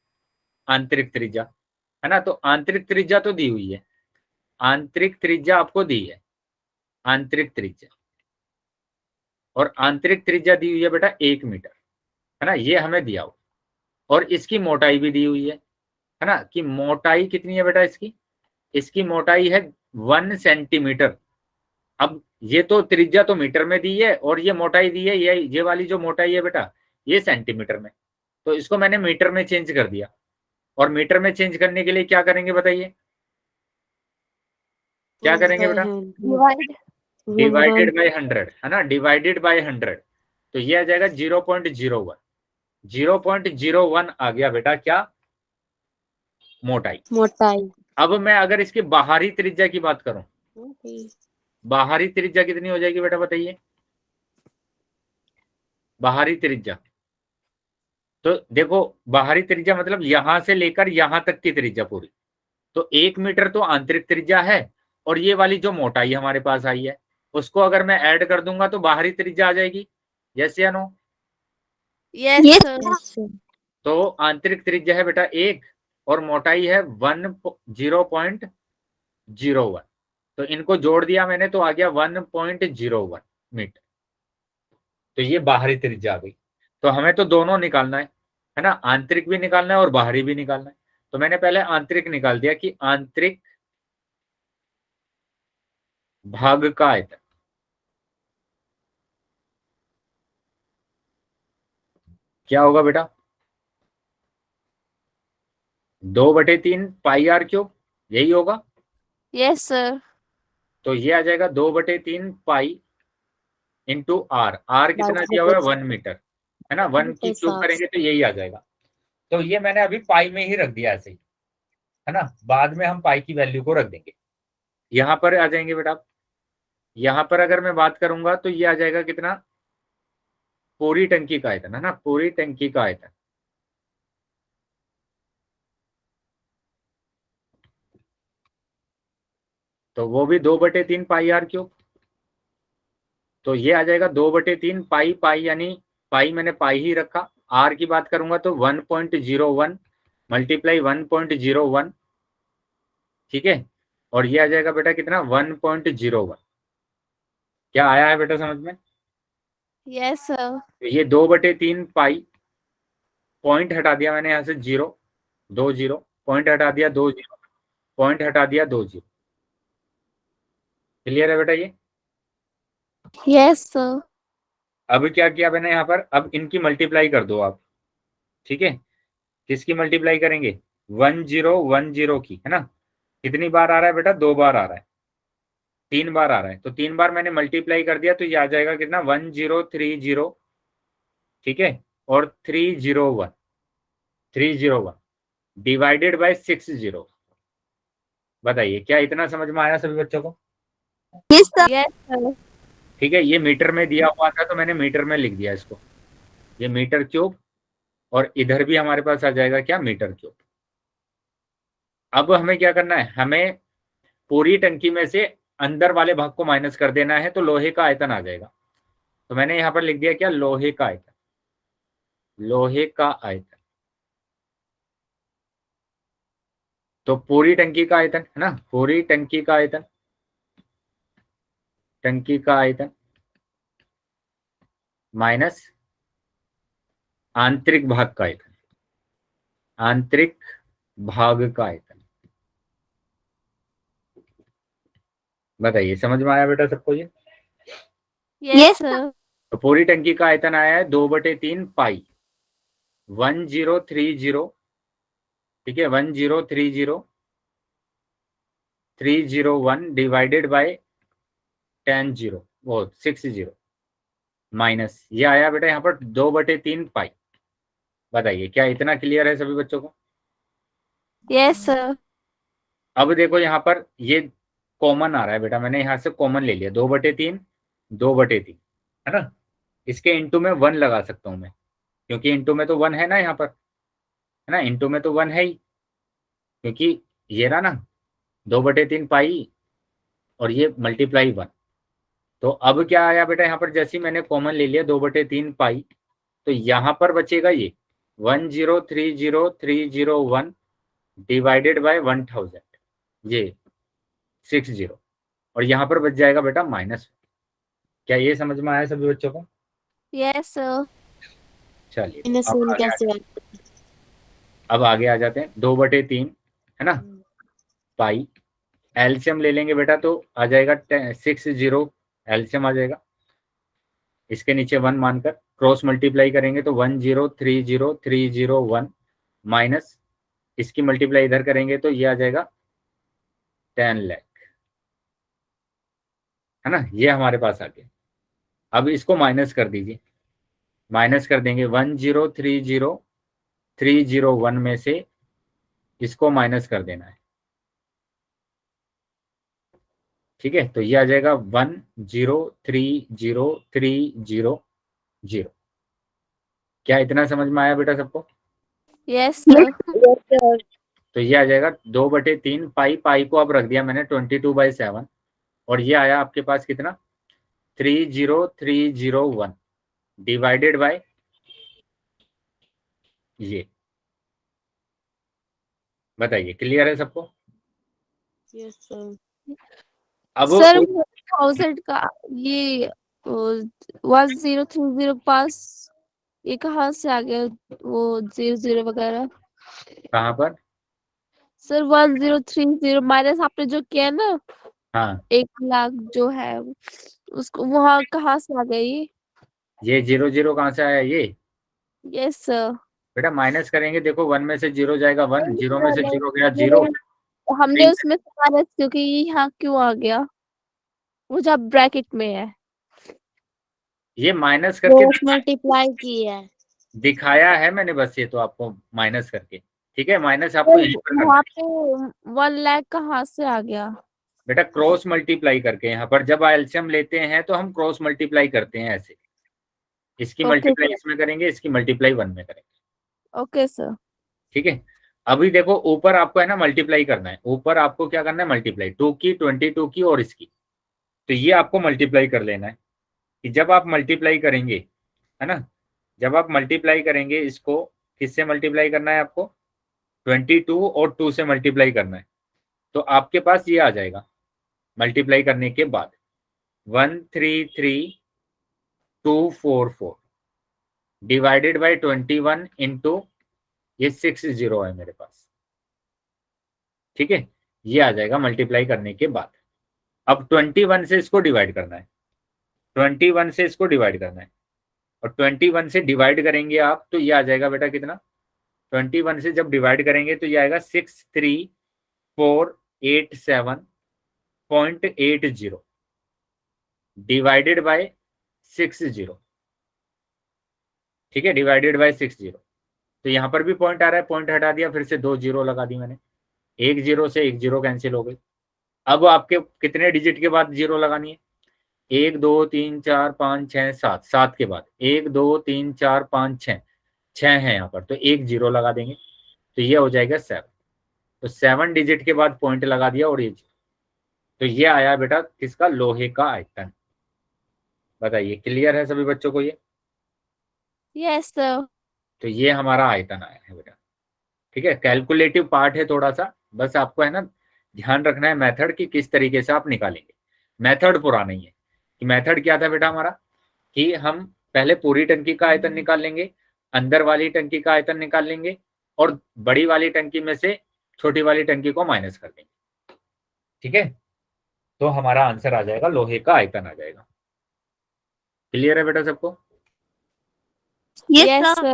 Speaker 1: आंतरिक त्रिज्या, है ना। तो आंतरिक त्रिज्या तो दी हुई है, आंतरिक त्रिज्या आपको दी है, आंतरिक त्रिज्या, और आंतरिक त्रिज्या दी हुई है बेटा 1 मीटर, है ना, ये हमें दिया हुआ। और इसकी मोटाई भी दी हुई है ना, कि मोटाई कितनी है बेटा इसकी, इसकी मोटाई है 1 सेंटीमीटर। अब ये तो त्रिज्या तो मीटर में दी है और ये मोटाई दी है, ये वाली जो मोटाई है बेटा ये सेंटीमीटर में, तो इसको मैंने मीटर में चेंज कर दिया। और मीटर में चेंज करने के लिए क्या करेंगे बताइए, क्या करेंगे बेटा, डिवाइडेड बाय 100, है ना, डिवाइडेड बाय 100। तो ये आ जाएगा 0.01, 0.01 आ गया बेटा क्या, मोटाई। अब मैं अगर इसकी बाहरी त्रिज्या की बात करूं बाहरी त्रिज्या कितनी हो जाएगी बेटा बताइए, बाहरी त्रिज्या। तो देखो बाहरी त्रिज्या मतलब यहां से लेकर यहां तक की त्रिज्या पूरी, तो 1 मीटर तो आंतरिक त्रिज्या है, और ये वाली जो मोटाई हमारे पास आई है उसको अगर मैं ऐड कर दूंगा तो बाहरी त्रिज्या आ जाएगी, यस या no.
Speaker 2: Yes sir.
Speaker 3: Yes, sir.
Speaker 1: तो आंतरिक त्रिज्या है बेटा 1 और मोटाई है 0.01, तो इनको जोड़ दिया मैंने तो आ गया 1.01 मीटर। तो ये बाहरी त्रिज्या आ गई। तो हमें तो दोनों निकालना है ना, आंतरिक भी निकालना है और बाहरी भी निकालना है। तो मैंने पहले आंतरिक निकाल दिया कि आंतरिक भाग का आयतन क्या होगा बेटा, 2/3 पाई आर क्यूब, यही होगा।
Speaker 2: Yes sir.
Speaker 1: तो ये आ जाएगा 2/3 पाई इंटू आर, आर कितना
Speaker 3: That's
Speaker 1: दिया हुआ है
Speaker 3: the
Speaker 1: 1 मीटर, है ना, 1 की क्यूब
Speaker 3: हिसाब
Speaker 1: करेंगे तो यही आ जाएगा। तो ये मैंने अभी पाई में ही रख दिया ऐसे ही, है ना, बाद में हम पाई की वैल्यू को रख देंगे। यहाँ पर आ जाएंगे बेटा, यहाँ पर अगर मैं बात करूंगा तो ये आ जाएगा कितना, पूरी टंकी का आयतन, है ना, पूरी टंकी का आयतन। तो वो भी 2/3 पाई आर क्यूब। तो ये आ जाएगा 2/3 पाई, पाई यानी पाई मैंने पाई ही रखा, आर की बात करूंगा तो 1.01 मल्टीप्लाई 1.01, ठीक है। और ये आ जाएगा बेटा कितना, 1.01। क्या आया है बेटा समझ में।
Speaker 2: Yes sir.
Speaker 1: तो ये 2/3 पाई, पॉइंट हटा दिया मैंने यहाँ से 0, 2 0, पॉइंट हटा दिया 2 0, पॉइंट हटा दिया 2 0। क्लियर है बेटा ये।
Speaker 2: Yes sir.
Speaker 1: अब क्या किया मैंने यहाँ पर, अब इनकी मल्टीप्लाई कर दो आप, ठीक है। किसकी मल्टीप्लाई करेंगे, 1010 की, है ना। कितनी बार आ रहा है बेटा, 2 बार आ रहा है, 3 बार आ रहा है, तो 3 बार मैंने मल्टीप्लाई कर दिया तो ये आ जाएगा कितना, 1030, ठीक है, और 301 डिवाइडेड बाय 60। बताइए क्या इतना समझ में आया सभी बच्चों को।
Speaker 2: Yes sir. Yes sir.
Speaker 1: ठीक है, ये मीटर में दिया हुआ था तो मैंने मीटर में लिख दिया इसको, ये मीटर क्यूब, और इधर भी हमारे पास आ जाएगा क्या, मीटर क्यूब। अब हमें क्या करना है, हमें पूरी टंकी में से अंदर वाले भाग को माइनस कर देना है, तो लोहे का आयतन आ जाएगा। तो मैंने यहां पर लिख दिया क्या, लोहे का आयतन, लोहे का आयतन। तो पूरी टंकी का आयतन, है ना, पूरी टंकी का आयतन, टंकी का आयतन माइनस आंतरिक भाग का आयतन, आंतरिक भाग का आयतन। बताइए समझ में आया बेटा सबको ये।
Speaker 2: Yes sir.
Speaker 1: तो पूरी टंकी का आयतन आया है 2/3 पाई 1030, ठीक है, 1030301 डिवाइडेड बाय 10 वो 60 माइनस ये आया बेटा यहाँ पर 2/3 पाई। बताइए क्या इतना क्लियर है सभी बच्चों को।
Speaker 2: Yes sir.
Speaker 1: अब देखो यहाँ पर ये कॉमन आ रहा है बेटा, मैंने यहाँ से कॉमन ले लिया, 2/3 2/3, है ना। इसके इंटू में 1 लगा सकता हूँ मैं, क्योंकि इंटू में तो 1 है ना यहाँ पर, है ना, इंटू में तो 1 है ही, क्योंकि ये रहा ना 2/3 पाई और ये मल्टीप्लाई 1। तो अब क्या आया बेटा यहाँ पर, जैसे ही मैंने कॉमन ले लिया 2/3 पाई, तो यहाँ पर बचेगा ये 1030,301 डिवाइडेड बाय 1000, ये 60, और यहाँ पर बच जाएगा बेटा माइनस। क्या ये समझ में आया सभी बच्चों को।
Speaker 2: Yes sir.
Speaker 1: चलिए
Speaker 3: minus
Speaker 1: अब
Speaker 3: 1
Speaker 1: आगे
Speaker 3: कैसे
Speaker 1: अब आगे आ जाते हैं, 2/3, है ना, पाई, एलसीएम ले लेंगे बेटा तो आ जाएगा 60, एलसीएम आ जाएगा, इसके नीचे 1 मानकर क्रॉस मल्टीप्लाई करेंगे तो 1030,301 माइनस इसकी मल्टीप्लाई इधर करेंगे तो ये आ जाएगा 10 लाख, है ना, ये हमारे पास आ गया। अब इसको माइनस कर दीजिए, माइनस कर देंगे 1030,301 में से इसको माइनस कर देना है, ठीक है, तो ये आ जाएगा 1030300। क्या इतना समझ में आया बेटा सबको?
Speaker 2: Yes sir.
Speaker 1: तो ये आ जाएगा 2/3 पाई को अब रख दिया मैंने 22/7 और ये आया आपके पास कितना 30301 डिवाइडेड बाय ये। बताइए क्लियर है सबको?
Speaker 5: Yes sir.
Speaker 1: अब
Speaker 2: सर 1000 का ये 1030 पास ये कहाँ से आ गया वो 00 वगैरह?
Speaker 1: कहाँ पर?
Speaker 2: सर 1030 माइनस आपने जो किया ना
Speaker 1: हाँ
Speaker 2: 1 लाख जो है उसको वहाँ कहाँ से आ गया
Speaker 1: ये 00 कहाँ से आया ये?
Speaker 2: Yes sir.
Speaker 1: बेटा माइनस करेंगे, देखो 1 में से 0 जाएगा 1, 0 में से 0 गया 0।
Speaker 2: हमने उसमें से माइनस क्योंकि ये यहाँ क्यों आ गया वो जब ब्रैकेट में है
Speaker 1: ये माइनस करके
Speaker 5: क्रॉस मल्टीप्लाई की है।
Speaker 1: दिखाया है मैंने, बस ये तो आपको माइनस करके। ठीक है, माइनस आपको यहीं पर करना
Speaker 2: वहाँ
Speaker 1: है
Speaker 2: पे 1 लाख कहाँ से आ गया?
Speaker 1: बेटा, क्रॉस मल्टीप्लाई करके। यहाँ पर जब एलसीएम लेते हैं तो हम क्रॉस मल्टीप्लाई करते हैं ऐसे, इसकी
Speaker 2: ओके
Speaker 1: मल्टीप्लाई
Speaker 2: सर।
Speaker 1: इसमें करेंगे, इसकी मल्टीप्लाई 1 में करेंगे।
Speaker 2: Okay sir.
Speaker 1: ठीक है, अभी देखो ऊपर आपको है ना मल्टीप्लाई करना है, ऊपर आपको क्या करना है मल्टीप्लाई 2 की 22 की और इसकी, तो ये आपको मल्टीप्लाई कर लेना है। कि जब आप मल्टीप्लाई करेंगे है ना, जब आप मल्टीप्लाई करेंगे इसको, किससे मल्टीप्लाई करना है आपको 22 और 2 से मल्टीप्लाई करना है, तो आपके पास ये आ जाएगा मल्टीप्लाई करने के बाद 133244 डिवाइडेड बाय 21 इंटू ये 60 है मेरे पास। ठीक है, ये आ जाएगा मल्टीप्लाई करने के बाद। अब 21 से इसको डिवाइड करना है, 21 से इसको डिवाइड करना है, और 21 से डिवाइड करेंगे आप तो ये आ जाएगा बेटा कितना, 21 से जब डिवाइड करेंगे तो ये आएगा 63487.80 डिवाइडेड बाय 60। ठीक है, डिवाइडेड बाय 60। तो यहाँ पर भी पॉइंट आ रहा है, पॉइंट हटा दिया, फिर से 2 जीरो लगा दी मैंने, 1 0 से 1 0 कैंसिल हो गई। अब आपके कितने डिजिट के बाद जीरो लगानी है, 1 2 3 4 5 6 7, 7 के बाद 1 2 3 4 5 6, 6 है यहाँ पर, तो 1 0 लगा देंगे, तो ये हो जाएगा 7। तो 7 डिजिट के बाद पॉइंट लगा दिया और ये, तो ये आया बेटा किसका, लोहे का आयतन। बताइए क्लियर है सभी बच्चों को ये?
Speaker 2: Yes sir.
Speaker 1: तो ये हमारा आयतन आया है बेटा। ठीक है, कैलकुलेटिव पार्ट है थोड़ा सा, बस आपको है ना ध्यान रखना है मेथड की किस तरीके से आप निकालेंगे। मेथड पुराना ही है, कि मेथड क्या था बेटा हमारा, कि हम पहले पूरी टंकी का आयतन निकाल लेंगे, अंदर वाली टंकी का आयतन निकाल लेंगे, और बड़ी वाली टंकी में से छोटी वाली टंकी को माइनस कर देंगे। ठीक है, तो हमारा आंसर आ जाएगा लोहे का आयतन आ जाएगा। क्लियर है बेटा सबको?
Speaker 2: Yes sir.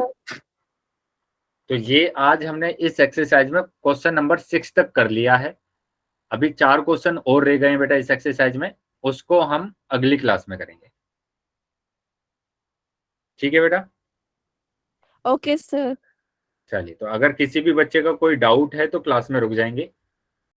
Speaker 1: तो ये आज हमने इस एक्सरसाइज में क्वेश्चन नंबर 6 तक कर लिया है। अभी 4 क्वेश्चन और रह गए हैं बेटा इस एक्सरसाइज में, उसको हम अगली क्लास में करेंगे। ठीक है बेटा?
Speaker 2: Okay sir.
Speaker 1: चलिए, तो अगर किसी भी बच्चे का कोई डाउट है तो क्लास में रुक जाएंगे,